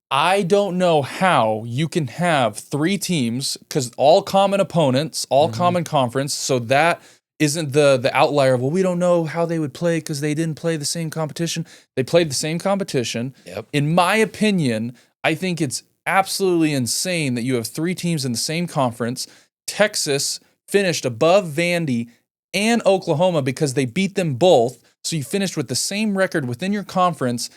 I don't know how you can have three teams, because all common opponents, all common conference, so that isn't the outlier of, well, we don't know how they would play because they didn't play the same competition. They played the same competition. Yep. In my opinion, I think it's absolutely insane that you have three teams in the same conference. Texas finished above Vandy and Oklahoma because they beat them both. So you finished with the same record within your conference,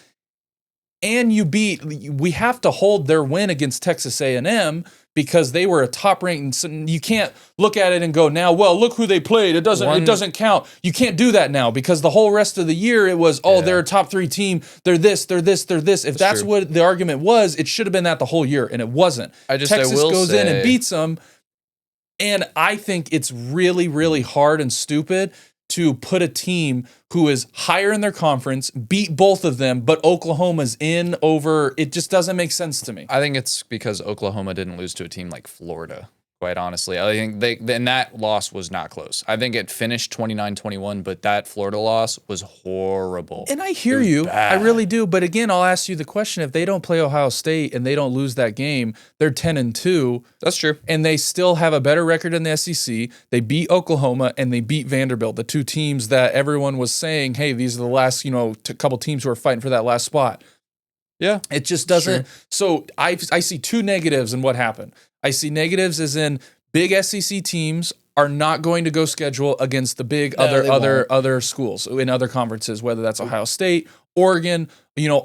and we have to hold their win against Texas A&M because they were a top ranked. So you can't look at it and go, now, well, look who they played. It doesn't count. You can't do that now because the whole rest of the year it was, they're a top 3 team. They're this, they're this, they're this. If that's what the argument was, it should have been that the whole year, and it wasn't. Texas goes in and beats them. And I think it's really, really hard and stupid to put a team who is higher in their conference, beat both of them, but Oklahoma's in over. It just doesn't make sense to me. I think it's because Oklahoma didn't lose to a team like Florida, quite honestly. I think that loss was not close. I think it finished 29-21, but that Florida loss was horrible. And I hear you. Bad. I really do. But again, I'll ask you the question. If they don't play Ohio State and they don't lose that game, they're 10-2. That's true. And they still have a better record in the SEC. They beat Oklahoma and they beat Vanderbilt, the two teams that everyone was saying, hey, these are the last, couple teams who are fighting for that last spot. Yeah. It just doesn't. Sure. So I see two negatives in what happened. I see negatives as in big SEC teams are not going to go schedule against the big other schools in other conferences, whether that's Ohio State, Oregon,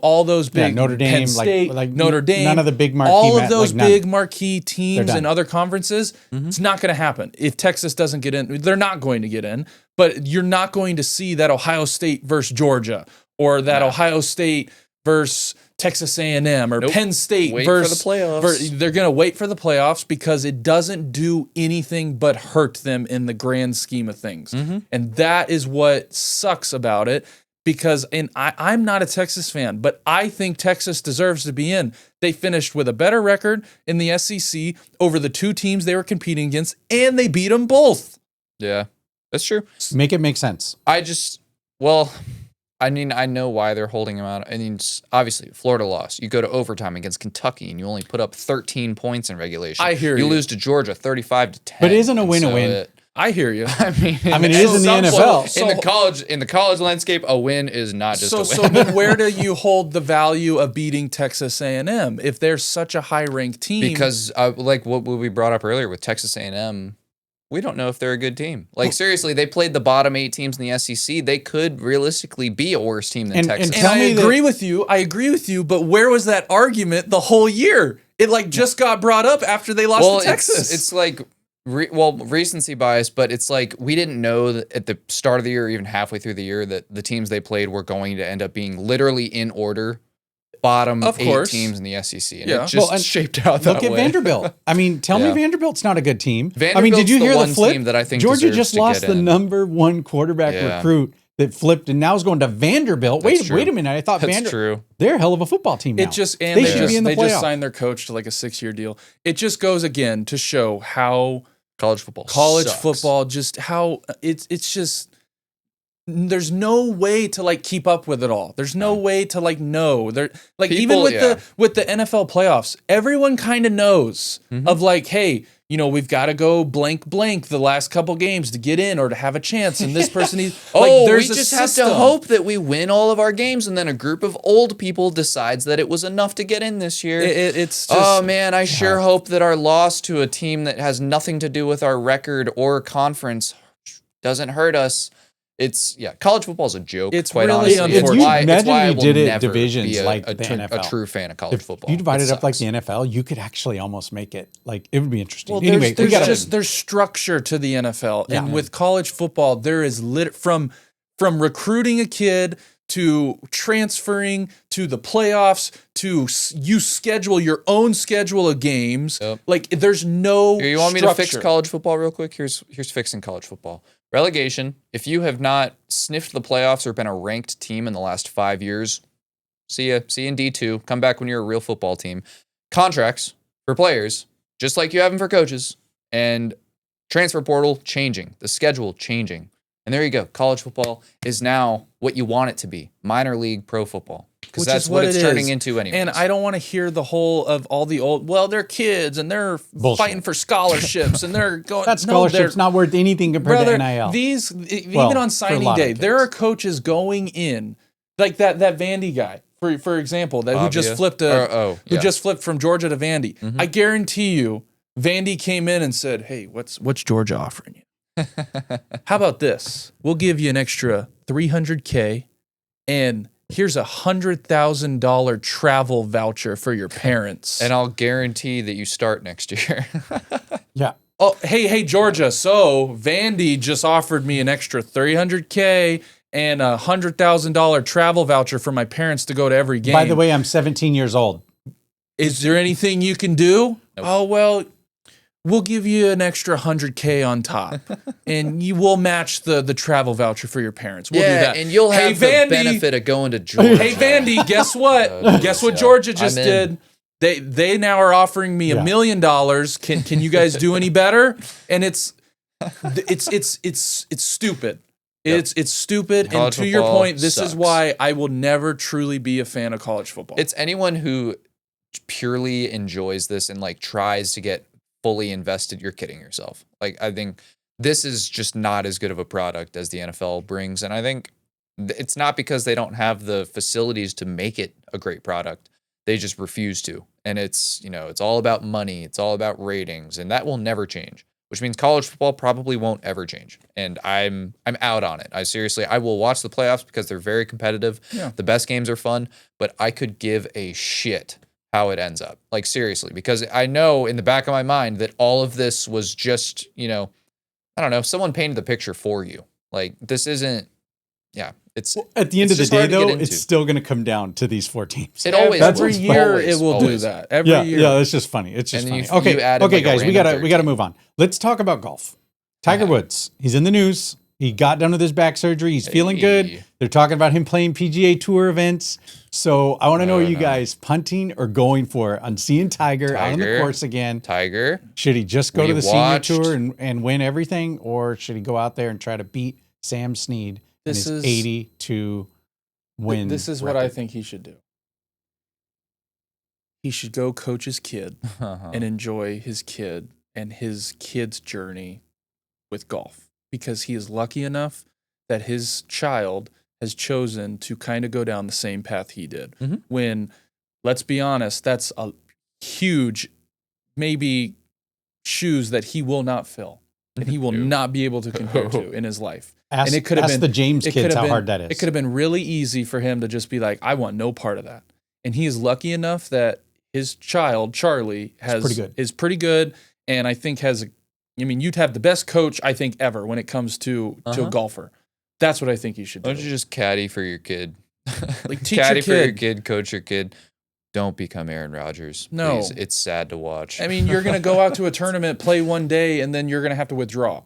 all those big Notre Dame, Penn State, like Notre Dame, none of the big marquee, all of those big marquee teams in other conferences. Mm-hmm. It's not going to happen if Texas doesn't get in. They're not going to get in, but you're not going to see that Ohio State versus Georgia or that Ohio State versus Texas A&M or Penn State versus for the playoffs. They're going to wait for the playoffs because it doesn't do anything but hurt them in the grand scheme of things. Mm-hmm. And that is what sucks about it because I'm not a Texas fan, but I think Texas deserves to be in. They finished with a better record in the SEC over the two teams they were competing against, and they beat them both. Yeah, that's true. Make it make sense. I know why they're holding him out. I mean, obviously, Florida lost. You go to overtime against Kentucky, and you only put up 13 points in regulation. I hear you. You lose to Georgia 35-10. But it isn't a win a win. I hear you. I mean, it is in the NFL. In the college landscape, a win is not just a win. So then where do you hold the value of beating Texas A&M if they're such a high-ranked team? Because like what we brought up earlier with Texas A&M, we don't know if they're a good team. Like, seriously, they played the bottom 8 teams in the SEC. They could realistically be a worse team than Texas. And I agree with you, but where was that argument the whole year? It just got brought up after they lost to Texas. It's like, recency bias, but it's like we didn't know that at the start of the year, or even halfway through the year, that the teams they played were going to end up being literally in order. Bottom 8 teams in the SEC. And it just shaped out that way. Look at Vanderbilt. I mean, tell me Vanderbilt's not a good team. Did you hear the flip? That I think Georgia just lost the number 1 quarterback recruit that flipped and now is going to Vanderbilt. Wait a minute. I thought Vanderbilt. They're a hell of a football team now. They should be in the playoff. They just signed their coach to like a 6-year deal. It just goes again to show how college football just how it's just there's no way to keep up with it all. There's no way to know. There even with the NFL playoffs, everyone kind of knows of hey, we've got to go blank the last couple games to get in or to have a chance, and this person needs we just have to hope that we win all of our games, and then a group of old people decides that it was enough to get in this year. It's just, I sure hope that our loss to a team that has nothing to do with our record or conference doesn't hurt us. college football is a joke. It's quite really honestly. unfortunate. It's why I we will did it never divisions be like a the NFL. true fan of college football. If you divide it up like sucks. the NFL, you could actually almost make it like it would be interesting. Well, Anyway, there's structure to the NFL, Yeah. and with college football, there is from recruiting a kid to transferring to the playoffs to you schedule your own schedule of games. Yep. Like there's no. Here, you want me to fix structure. college football real quick? Here's fixing college football. Relegation. If you have not sniffed the playoffs or been a ranked team in the last 5 years, see you in D2. Come back when you're a real football team. Contracts for players, just like you have them for coaches, and transfer portal changing, the schedule changing. And there you go. College football is now what you want it to be. Minor league pro football. Because Which that's is what what it's it turning is. into anyway. And I don't want to hear the whole of all the old. Well, they're kids and they're Bullshit. fighting for scholarships and they're going. that scholarship's not worth anything compared brother, to NIL. even Well, on for a signing lot of day, there kids. are coaches going in like that Vandy guy, for example, that who just Pavia? flipped just flipped from Georgia to Vandy. Mm-hmm. I guarantee you, Vandy came in and said, "Hey, what's Georgia offering you? How about this? We'll give you an extra $300K, and here's $100,000 travel voucher for your parents." And I'll guarantee that you start next year. yeah. Oh, hey, Georgia. So Vandy just offered me an extra $300K and $100,000 travel voucher for my parents to go to every game. By the way, I'm 17 years old. Is there anything you can do? Nope. Oh, well, we'll give you an extra $100K on top, and you will match the travel voucher for your parents. We'll do that. and you'll have the Vandy, benefit of going to Georgia. Hey, Vandy, guess what? Guess what Georgia just I'm in. did? They now are offering me $1 million. Can you guys do any better? And it's stupid. Yep. It's stupid. College and to your football point, this sucks. is why I will never truly be a fan of college football. It's anyone who purely enjoys this and like tries to get fully invested. You're kidding yourself. Like, I think this is just not as good of a product as the NFL brings. And I think it's not because they don't have the facilities to make it a great product. They just refuse to. And it's, it's all about money. It's all about ratings, and that will never change, which means college football probably won't ever change. And I'm out on it. I will watch the playoffs because they're very competitive. Yeah. The best games are fun, but I could give a shit how it ends up. Like, seriously, because I know in the back of my mind that all of this was just, I don't know, someone painted the picture for you. Like, this isn't, it's At the end of it's the just day, hard to get though, into. it's still going to come down to these 4 teams. It always every will. year Always, it will always. do that. Every year. Yeah, it's just funny. It's just And then funny. you added Okay, like a guys, we random gotta 13. move on. Let's talk about golf. Tiger Woods, he's in the news. He got done with his back surgery. He's feeling good. Hey. They're talking about him playing PGA Tour events. So I want to know, are you guys punting or going for it on seeing Tiger out on the Tiger. course again? Tiger. Should he just go We to the watched- senior tour and win everything, or should he go out there and try to beat Sam Snead and This his is- 82 win? This is what I record? think he should do. He should go coach his kid Uh-huh. and enjoy his kid and his kid's journey with golf, because he is lucky enough that his child has chosen to kind of go down the same path he did. Mhm. When, let's be honest, that's a huge, maybe shoes that he will not fill and he will No. not be able to compare to in his life. Ask, and it could have ask been the James it could kids have how been- hard that is. It could have been really easy for him to just be like, I want no part of that. And he is lucky enough that his child, Charlie, is pretty good. And I think you'd have the best coach, I think, ever when it comes to a golfer. That's what I think you should do. Why don't you just caddy for your kid? Like, teach caddy your for your kid. kid, coach your kid. Don't become Aaron Rodgers. No. Please. It's sad to watch. I mean, you're going to go out to a tournament, play one day, and then you're going to have to withdraw.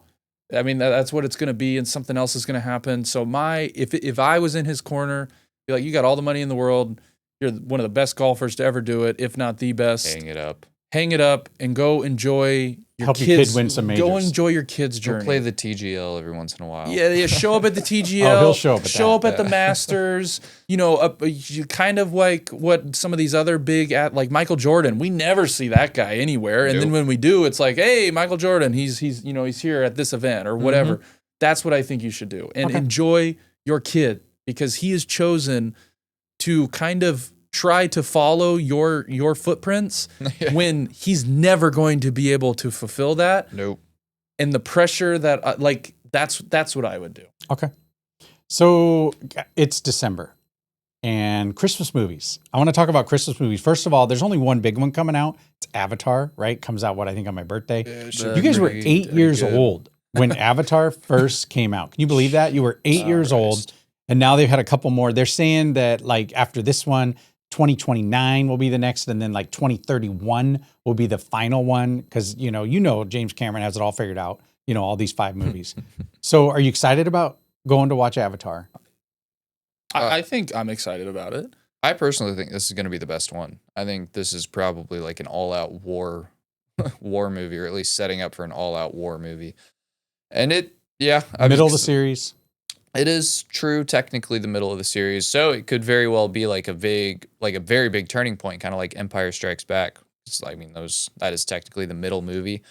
I mean, that's what it's going to be, and something else is going to happen. So if I was in his corner, be like, you got all the money in the world. You're one of the best golfers to ever do it, if not the best. Hang it up. And go enjoy your Help kids. your kid win some majors. Go enjoy your kid's Go journey. play the TGL every once in a while. Yeah, show up at the TGL. Oh, he'll show up at that. at the Masters. You kind of like what some of these other big like Michael Jordan. We never see that guy anywhere, and then Nope. when we do, it's like, hey, Michael Jordan, he's here at this event or whatever. That's what I think you should do, and enjoy your kid, because he has chosen to kind of try to follow your footprints when he's never going to be able to fulfill that. Nope. And the pressure that that's what I would do. Okay. So it's December and Christmas movies. I want to talk about Christmas movies. First of all, there's only one big one coming out. It's Avatar, right? Comes out, what, I think on my birthday. You guys were 8 years old when Avatar first came out. Can you believe that? You were 8 years old, and now they've had a couple more. They're saying that like after this one, 2029 will be the next, and then like 2031 will be the final one, because you know James Cameron has it all figured out. All these 5 movies. So are you excited about going to watch Avatar? I think I'm excited about it. I personally think this is going to be the best one. I think this is probably like an all-out war movie, or at least setting up for an all-out war movie. And middle of the series. It is true, technically the middle of the series. So it could very well be like a very big turning point, kind of like Empire Strikes Back. That is technically the middle movie.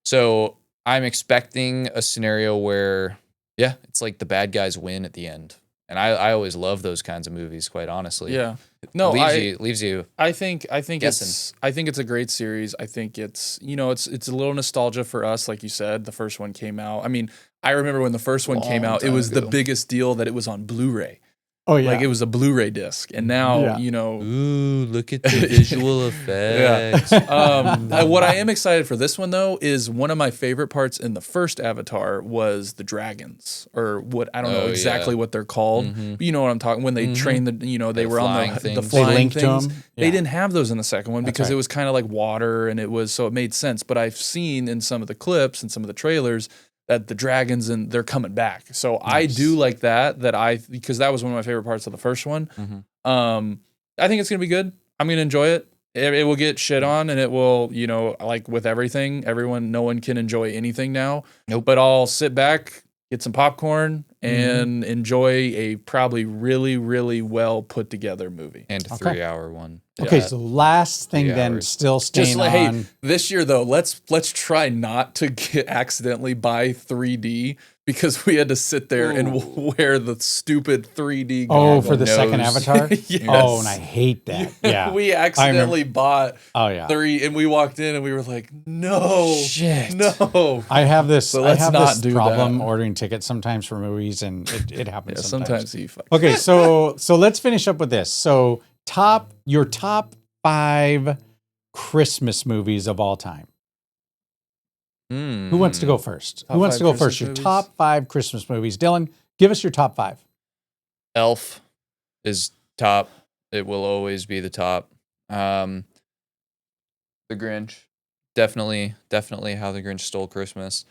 So I'm expecting a scenario where, it's like the bad guys win at the end. And I always love those kinds of movies, quite honestly. Yeah. No, leaves you. I think guessing. it's a great series. I think it's a little nostalgia for us, like you said. The first one came out. I mean, I remember when the first one came out, it was the biggest deal that it was on Blu-ray. Oh yeah, like it was a Blu-ray disc, and now Ooh, look at the visual effects. What I am excited for this one though is one of my favorite parts in the first Avatar was the dragons, or what I don't know exactly what they're called. Mm-hmm. But you know what I'm talking. When they trained they were on the They flying linked to things. them. They didn't have those in the second one That's because right. it was kind of like water, and it made sense. But I've seen in some of the clips and some of the trailers that the dragons and they're coming back. So nice. I do like that because that was one of my favorite parts of the first one. Mm-hmm. I think it's going to be good. I'm going to enjoy it. It will get shit on, and it will, like with everything, no one can enjoy anything now. Nope. But I'll sit back, get some popcorn, and enjoy a probably really, really well put together movie. And a 3-hour one. Okay, so last thing then, hours. still staying Just like, on. hey, this year though, let's try not to accidentally buy 3D, because we had to sit there and wear the stupid 3D Oh, for the second Avatar? Yes. Oh, and I hate that. Yeah. We accidentally bought 3, and we walked in and we were like, no, shit, no. I have this So let's not do problem that. ordering tickets sometimes for movies, and it happens sometimes. you fuck. Okay, so let's finish up with this. So your top 5 Christmas movies of all time. Who wants to go first? Top Who wants to 5 go first? Christmas Your movies? top 5 Christmas movies. Dylan, give us your top 5. Elf is top. It will always be the top. The Grinch, definitely How the Grinch Stole Christmas.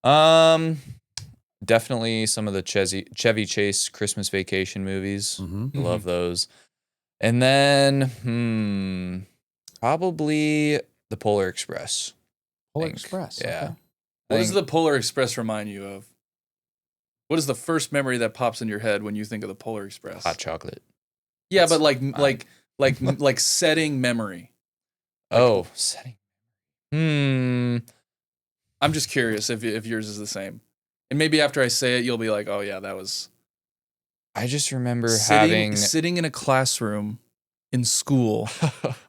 Definitely some of the Chevy Chase Christmas Vacation movies. Love those. And then probably the Polar Express. Polar Express. Yeah. Okay. What does the Polar Express remind you of? What is the first memory that pops in your head when you think of the Polar Express? Hot chocolate. Yeah, but like setting memory. Setting. I'm just curious if yours is the same. And maybe after I say it, you'll be like, oh yeah, that was. I just remember sitting in a classroom in school,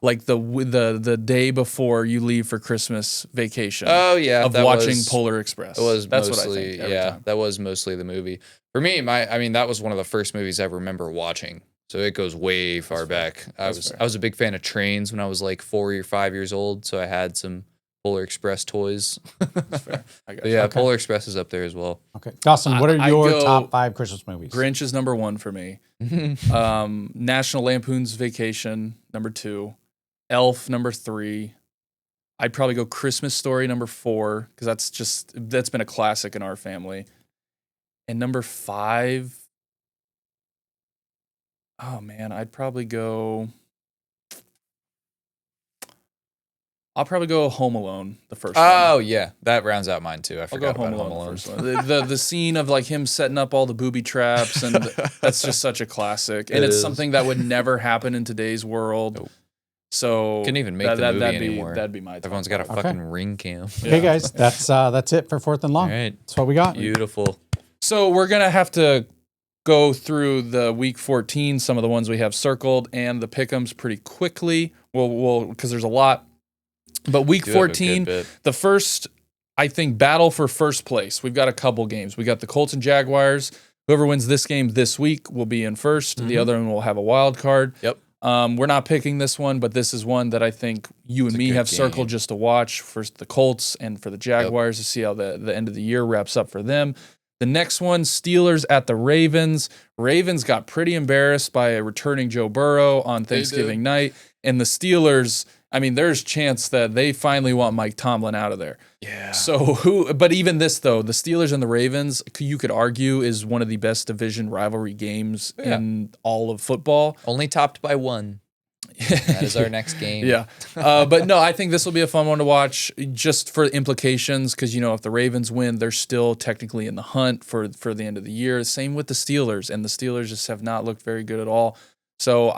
like the day before you leave for Christmas vacation. Oh yeah, of watching Polar Express. That's what I mostly think. Every time. That was mostly the movie for me. That was one of the first movies I remember watching. So it goes way far back. I was a big fan of trains when I was like 4 or 5 years old. So I had some Polar Express toys. That's fair. I got But yeah, Polar Express is up there as well. Okay. Dawson, what are I your go top 5 Christmas movies? Grinch is number 1 for me. National Lampoon's Vacation, number 2. Elf, number 3. I'd probably go Christmas Story, number 4, because that's been a classic in our family. And number 5, oh man, I'll probably go Home Alone, the first one. Oh yeah, that rounds out mine too. I I'll go forgot Home about Alone, the first one. The scene of like him setting up all the booby traps, and that's just such a classic. And it's something that would never happen in today's world. Nope. So Couldn't even make the movie anymore. That'd be my top. Everyone's got a fucking ring cam. Okay, guys, that's it for 4th and Long. All right, That's what we got. beautiful. So we're gonna have to go through the week 14, some of the ones we have circled, and the Pick Ems pretty quickly. We'll because there's a lot. But week 14, the first, I think, battle for first place. We've got a couple games. We got the Colts and Jaguars. Whoever wins this game this week will be in first. The other one will have a wild card. Yep. We're not picking this one, but this is one that I think you and me have circled just to watch for the Colts and for the Jaguars to see how the end of the year wraps up for them. The next one, Steelers at the Ravens. Ravens got pretty embarrassed by returning Joe Burrow on Thanksgiving night. And the Steelers, I mean, there's chance that they finally want Mike Tomlin out of there. Yeah. So but even this, though, the Steelers and the Ravens, you could argue, is one of the best division rivalry games in all of football. Only topped by one. That is our next game. Yeah. But no, I think this will be a fun one to watch just for implications because, if the Ravens win, they're still technically in the hunt for the end of the year. Same with the Steelers, and the Steelers just have not looked very good at all. So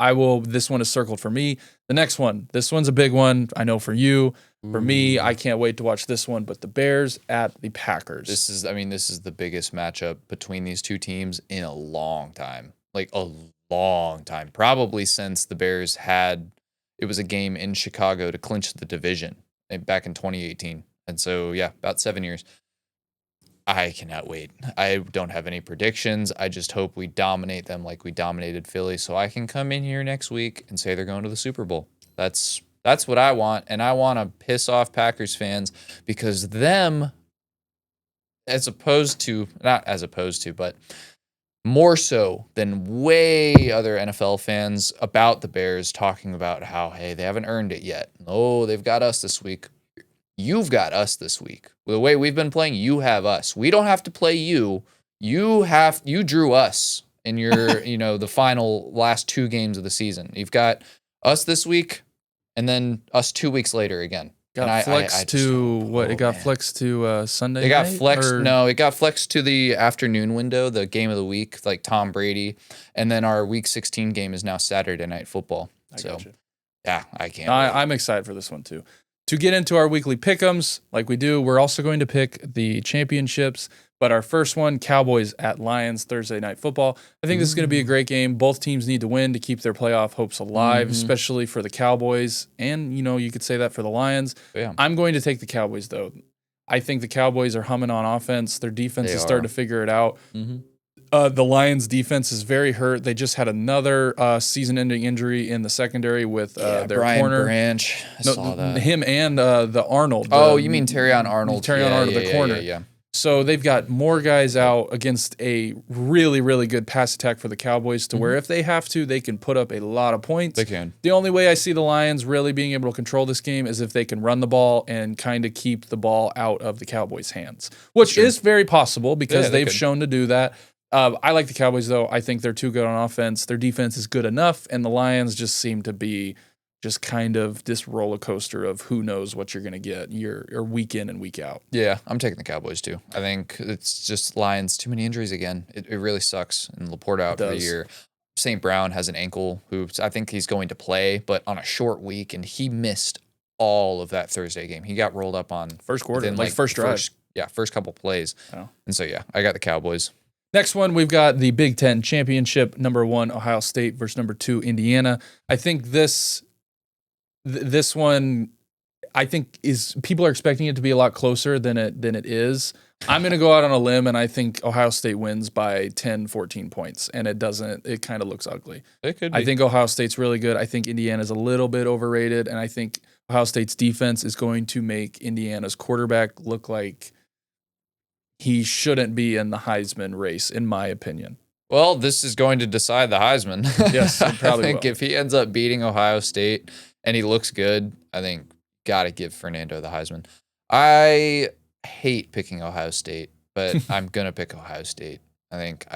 this one is circled for me. The next one, this one's a big one. I know for you. For me, I can't wait to watch this one, but the Bears at the Packers. This is the biggest matchup between these two teams in a long time. Like a long time. Probably since the Bears it was a game in Chicago to clinch the division back in 2018. And so, about 7 years. I cannot wait. I don't have any predictions. I just hope we dominate them like we dominated Philly so I can come in here next week and say they're going to the Super Bowl. That's what I want, and I want to piss off Packers fans because them, but more so than way other NFL fans about the Bears talking about how, hey, they haven't earned it yet. Oh, they've got us this week. You've got us this week. The way we've been playing, you have us. We don't have to play you. You drew us in your, the final last 2 games of the season. You've got us this week and then us 2 weeks later again. Got flexed to what? It got flexed to Sunday. It got night, flexed. No, it got flexed to the afternoon window, the game of the week, like Tom Brady, and then our Week 16 game is now Saturday Night Football. Gotcha. I can't. I'm excited for this one too. To get into our weekly pick'ems, like we do, we're also going to pick the championships. But our first one, Cowboys at Lions, Thursday Night Football. I think this is going to be a great game. Both teams need to win to keep their playoff hopes alive, especially for the Cowboys. And, you could say that for the Lions. Yeah. I'm going to take the Cowboys, though. I think the Cowboys are humming on offense. Their defense is starting to figure it out. The Lions' defense is very hurt. They just had another season-ending injury in the secondary with their Brian corner. Branch. I saw that. Him and the Arnold. You mean Terrion Arnold. Terrion Arnold, the corner. Yeah. So they've got more guys out against a really, really good pass attack for the Cowboys to where if they have to, they can put up a lot of points. They can. The only way I see the Lions really being able to control this game is if they can run the ball and kind of keep the ball out of the Cowboys' hands, which is very possible because they've shown to do that. I like the Cowboys, though. I think they're too good on offense. Their defense is good enough, and the Lions just seem to be just kind of this roller coaster of who knows what you're going to get your week in and week out. Yeah, I'm taking the Cowboys, too. I think it's just Lions, too many injuries again. It really sucks. And Laporte out for the year. St. Brown has an ankle hoops. I think he's going to play, but on a short week, and he missed all of that Thursday game. He got rolled up on first quarter, first drive. First couple plays. Oh. And so, I got the Cowboys. Next one, we've got the Big Ten Championship, number 1, Ohio State versus number 2, Indiana. I think this one, is people are expecting it to be a lot closer than it is. I'm going to go out on a limb, and I think Ohio State wins by 10, 14 points, and it doesn't. It kind of looks ugly. It could be. I think Ohio State's really good. I think Indiana's a little bit overrated, and I think Ohio State's defense is going to make Indiana's quarterback look like he shouldn't be in the Heisman race, in my opinion. Well, this is going to decide the Heisman. Yes, it probably I think if he ends up beating Ohio State and he looks good, I think got to give Fernando the Heisman. I hate picking Ohio State, but I'm going to pick Ohio State. I think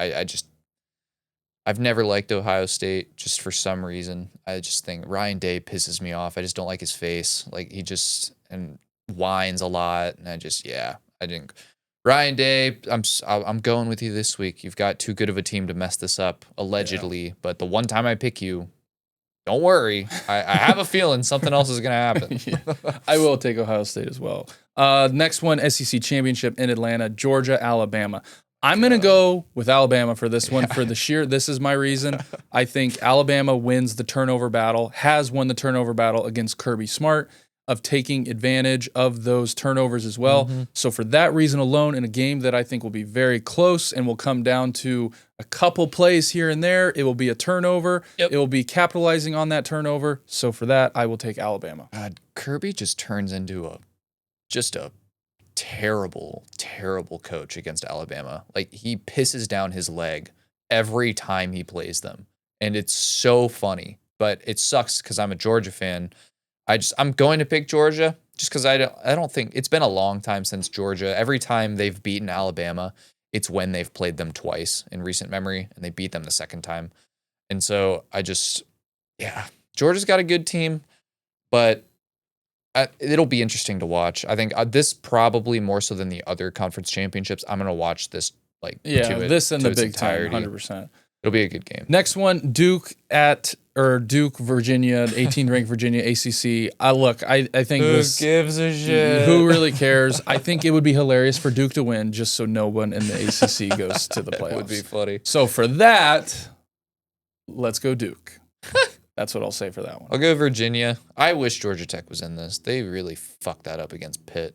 I've never liked Ohio State just for some reason. I just think Ryan Day pisses me off. I just don't like his face. Like he just whines a lot, and I think Ryan Day, I'm going with you this week. You've got too good of a team to mess this up, allegedly. But the one time I pick you, don't worry. I have a feeling something else is going to happen. I will take Ohio State as well. Next one, SEC Championship in Atlanta, Georgia, Alabama. I'm going to go with Alabama for this one for the sheer. This is my reason. I think Alabama wins the turnover battle, has won the turnover battle against Kirby Smart. of taking advantage of those turnovers as well. So for that reason alone, in a game that I think will be very close and will come down to a couple plays here and there, it will be a turnover. It will be capitalizing on that turnover. So for that, I will take Alabama. God, Kirby just turns into a terrible, terrible coach against Alabama. Like, he pisses down his leg every time he plays them. And it's so funny, but it sucks because I'm a Georgia fan. I'm going to pick Georgia just because I don't think it's been a long time since Georgia. Every time they've beaten Alabama, it's when they've played them twice in recent memory, and they beat them the second time. And so Georgia's got a good team, but it'll be interesting to watch. I think this probably more so than the other conference championships. I'm gonna watch this this and the Big Ten, 100%. It'll be a good game. Next one, Duke, Virginia, 18 ranked Virginia, ACC. I think Who gives a shit? Who really cares? I think it would be hilarious for Duke to win, just so no one in the ACC goes to the playoffs. That would be funny. So for that, let's go Duke. That's what I'll say for that one. I'll go Virginia. I wish Georgia Tech was in this. They really fucked that up against Pitt.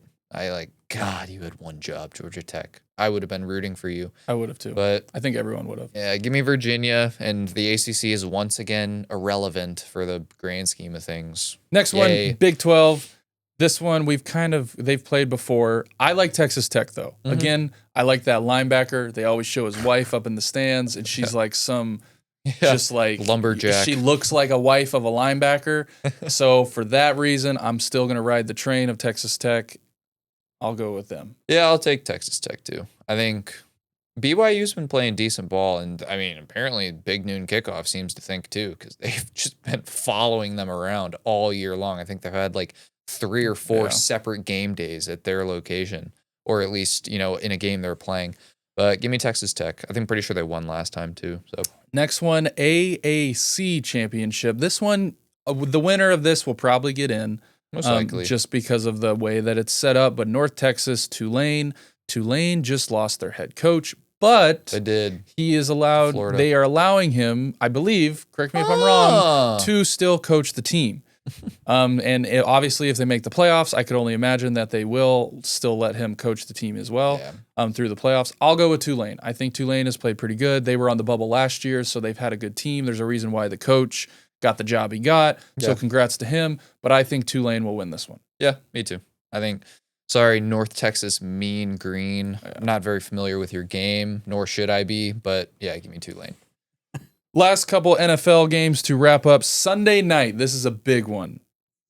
God, you had one job, Georgia Tech. I would have been rooting for you. I would have too. But I think everyone would have. Yeah, give me Virginia, and the ACC is once again irrelevant for the grand scheme of things. Next one, Big 12. This one they've played before. I like Texas Tech though. Again, I like that linebacker. They always show his wife up in the stands, and she's like some just like lumberjack. She looks like a wife of a linebacker. So for that reason, I'm still gonna ride the train of Texas Tech. I'll go with them. Yeah, I'll take Texas Tech too. I think BYU's been playing decent ball, and I mean, apparently Big Noon Kickoff seems to think too, because they've just been following them around all year long. I think they've had like 3 or 4 separate game days at their location, or at least, in a game they're playing. But give me Texas Tech. I'm pretty sure they won last time too. So next one, AAC championship. This one, the winner of this will probably get in. Most likely. Just because of the way that it's set up. But North Texas, Tulane just lost their head coach, but they did. He is allowed. Florida. They are allowing him, I believe, correct me if I'm wrong, to still coach the team. Obviously, if they make the playoffs, I could only imagine that they will still let him coach the team as well through the playoffs. I'll go with Tulane. I think Tulane has played pretty good. They were on the bubble last year, so they've had a good team. There's a reason why the coach got the job he got. So congrats to him. But I think Tulane will win this one. Yeah, me too. I think, sorry, North Texas Mean Green. I'm not very familiar with your game, nor should I be. But yeah, give me Tulane. Last couple NFL games to wrap up. Sunday night. This is a big one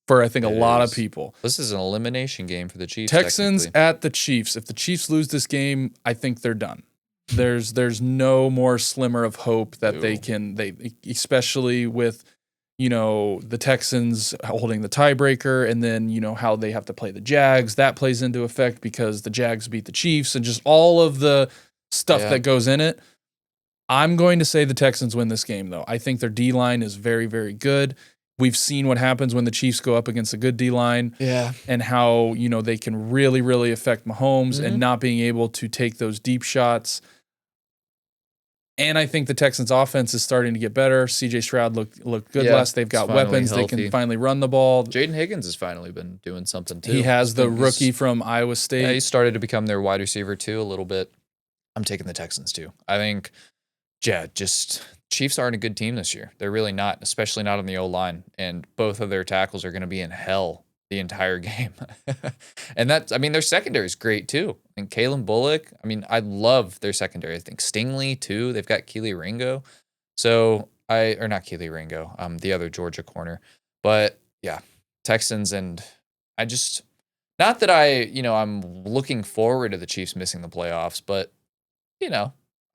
for, I think, a lot of people. This is an elimination game for the Chiefs. Texans at the Chiefs. If the Chiefs lose this game, I think they're done. There's no more slimmer of hope that they especially with the Texans holding the tiebreaker, and then how they have to play the Jags. That plays into effect because the Jags beat the Chiefs, and just all of the stuff that goes in it. I'm going to say the Texans win this game, though. I think their D-line is very, very good. We've seen what happens when the Chiefs go up against a good D-line, and how they can really, really affect Mahomes and not being able to take those deep shots. And I think the Texans' offense is starting to get better. C.J. Stroud looked good last. They've got weapons. Healthy. They can finally run the ball. Jaden Higgins has finally been doing something, too. He has the rookie from Iowa State. Yeah, he started to become their wide receiver, too, a little bit. I'm taking the Texans, too. I think, Chiefs aren't a good team this year. They're really not, especially not on the O-line. And both of their tackles are going to be in hell the entire game. And their secondary is great too. And Kalen Bullock, I love their secondary. I think Stingley too. They've got Keely Ringo. So not Keely Ringo, the other Georgia corner. But yeah, Texans, and not that I'm looking forward to the Chiefs missing the playoffs, but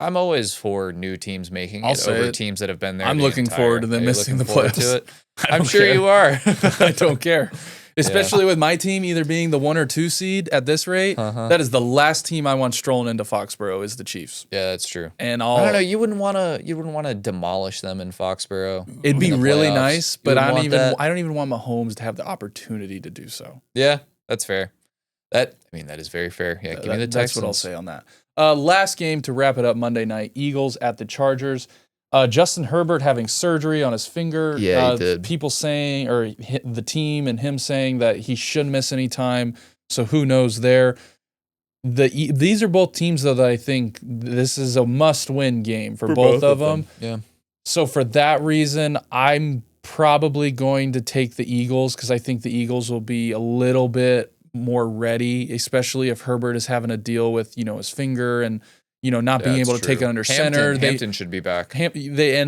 I'm always for new teams making it over teams that have been there. I'm looking forward to them missing the playoffs. I'm sure you are. I don't care. Especially with my team either being the 1 or 2 seed at this rate. That is the last team I want strolling into Foxborough is the Chiefs. Yeah, that's true. And I don't know. You wouldn't want to demolish them in Foxborough. It'd be really nice, but I don't even want Mahomes to have the opportunity to do so. Yeah, that's fair. That is very fair. Yeah, give me the Texans. That's what I'll say on that. Last game to wrap it up Monday night, Eagles at the Chargers. Justin Herbert having surgery on his finger. Yeah, he did. People saying, or the team and him saying that he shouldn't miss any time. So who knows there. These are both teams, though, that I think this is a must-win game for both of them. Yeah. So for that reason, I'm probably going to take the Eagles because I think the Eagles will be a little bit more ready, especially if Herbert is having to deal with, his finger and, not being able to take it under center. Hampton should be back. They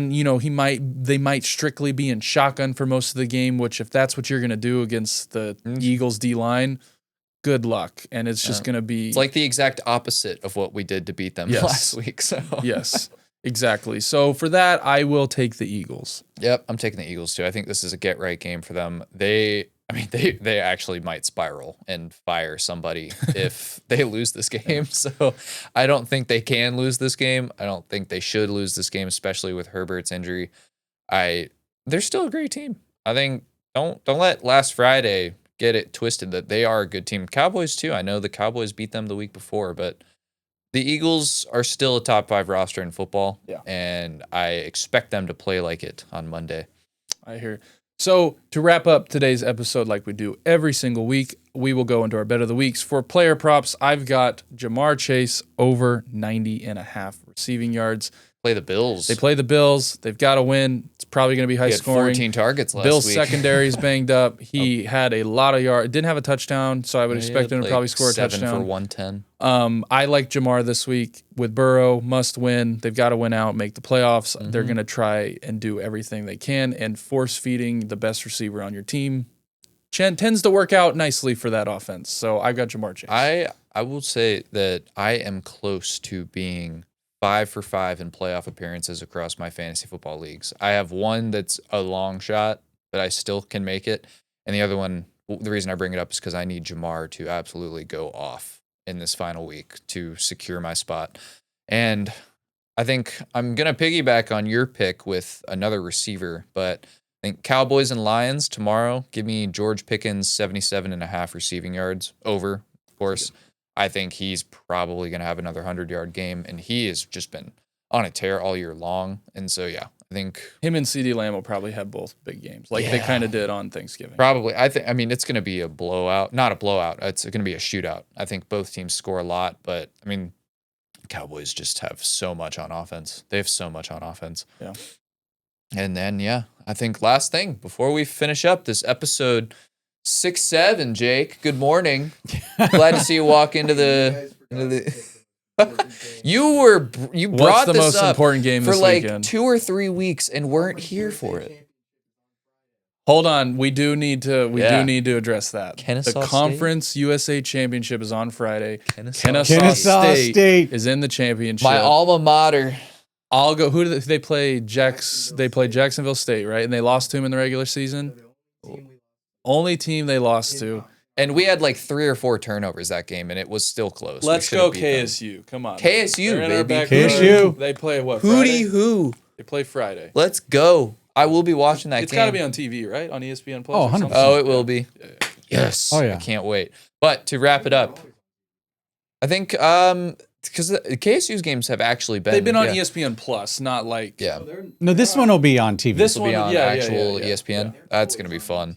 might strictly be in shotgun for most of the game, which if that's what you're going to do against the Eagles D-line, good luck. And it's just going to be... It's like the exact opposite of what we did to beat them last week. So Yes, exactly. So for that, I will take the Eagles. Yep, I'm taking the Eagles too. I think this is a get-right game for them. They actually might spiral and fire somebody if they lose this game. So I don't think they can lose this game. I don't think they should lose this game, especially with Herbert's injury. They're still a great team. I think don't let last Friday get it twisted that they are a good team. Cowboys too. I know the Cowboys beat them the week before, but the Eagles are still a top 5 roster in football. Yeah. And I expect them to play like it on Monday. I hear. So to wrap up today's episode, like we do every single week, we will go into our bet of the weeks. For player props, I've got Jamar Chase over 90.5 receiving yards. Play the Bills. They play the Bills. They've got to win. It's probably going to be high He had scoring. 14 targets last Bills week. secondary is banged up. He had a lot of yards. Didn't have a touchdown, so I would expect him to probably score a 7 touchdown. for 110. I like Jamar this week with Burrow. Must win. They've got to win out, make the playoffs. They're going to try and do everything they can, and force feeding the best receiver on your team tends to work out nicely for that offense. So I've got Jamar Chase. I will say that I am close to being 5 for 5 in playoff appearances across my fantasy football leagues. I have one that's a long shot, but I still can make it. And the other one, the reason I bring it up is because I need Jamar to absolutely go off in this final week to secure my spot. And I think I'm going to piggyback on your pick with another receiver, but I think Cowboys and Lions tomorrow. Give me George Pickens 77.5 receiving yards over, of course. I think he's probably going to have another 100-yard game, and he has just been on a tear all year long. And so, yeah, I think him and CeeDee Lamb will probably have both big games, like they kind of did on Thanksgiving. Probably. I mean, it's going to be a blowout. Not a blowout. It's going to be a shootout. I think both teams score a lot, but, I mean, Cowboys just have so much on offense. They have so much on offense. Yeah. And then, I think last thing before we finish up this episode 6-7, Jake. Good morning. Glad to see you walk into the. You brought What's the this most up important game for this like weekend? 2 or 3 weeks and weren't here for it. Hold on, we do need to address that. Kennesaw the Conference USA Championship is on Friday. Kennesaw State is in the championship. My alma mater. I'll go. Who do they play? They played Jacksonville State, right? And they lost to him in the regular season. Only team they lost to. And we had like 3 or 4 turnovers that game, and it was still close. Let's go KSU. Come on. KSU, They're in our baby. backyard. KSU. They play what? Hootie Friday? hoo. They play Friday. Let's go. I will be watching that It's game. got to be on TV, right? On ESPN Plus. Oh, or 100%. something? Oh, it will be. Yeah. Yes. Oh, yeah. I can't wait. But to wrap it up, I think because the KSU's games have actually been. They've been on ESPN Plus, not like. Yeah. No, this one will be on TV. This Will be one, on yeah, actual ESPN. That's gonna be fun.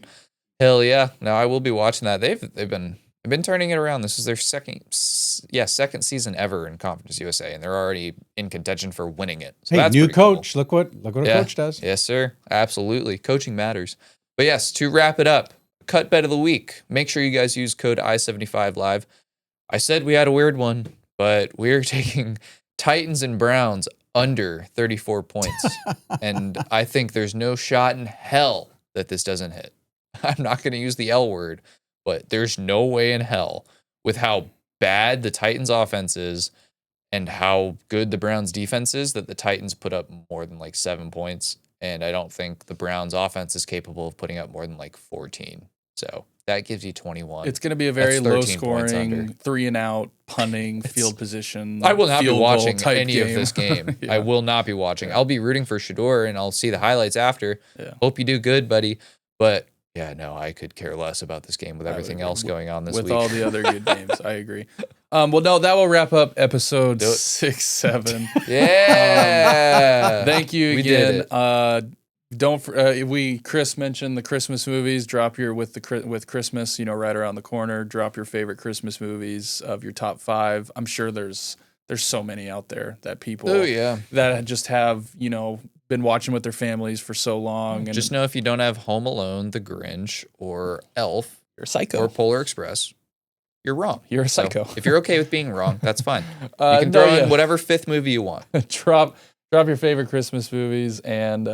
Hell yeah! No, I will be watching that. They've been turning it around. This is their second season ever in Conference USA, and they're already in contention for winning it. So Hey, that's new pretty cool. coach. Look what a coach does. Yes, sir. Absolutely. Coaching matters. But yes, to wrap it up, cut bet of the week. Make sure you guys use code i75Live. I said we had a weird one, but we're taking Titans and Browns under 34 points. And I think there's no shot in hell that this doesn't hit. I'm not going to use the L word, but there's no way in hell with how bad the Titans offense is and how good the Browns defense is that the Titans put up more than like 7 points. And I don't think the Browns offense is capable of putting up more than like 14. So that gives you 21. It's going to be a very That's 13 points low-scoring, under. 3-and-out, punting, field position. I will not be field goal watching type any of this game. Yeah. I will not be watching. I'll be rooting for Shador, and I'll see the highlights after. Yeah. Hope you do good, buddy. But yeah, no, I could care less about this game with everything else going on this with week. all the other good games. I agree. Well, no, that will wrap up episode 6, 7. Yeah. Thank you We did again. Chris mentioned the Christmas movies. Drop your with Christmas, right around the corner. Drop your favorite Christmas movies of your top 5. I'm sure there's so many out there that people that just have been watching with their families for so long. And just know if you don't have Home Alone, The Grinch, or Elf, you're a psycho, or Polar Express, you're wrong. You're a psycho. So if you're okay with being wrong, that's fine. You can throw in whatever 5th movie you want. Drop your favorite Christmas movies, and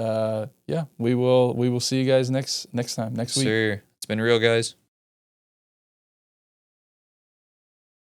we will see you guys next week. Sir, it's been real, guys.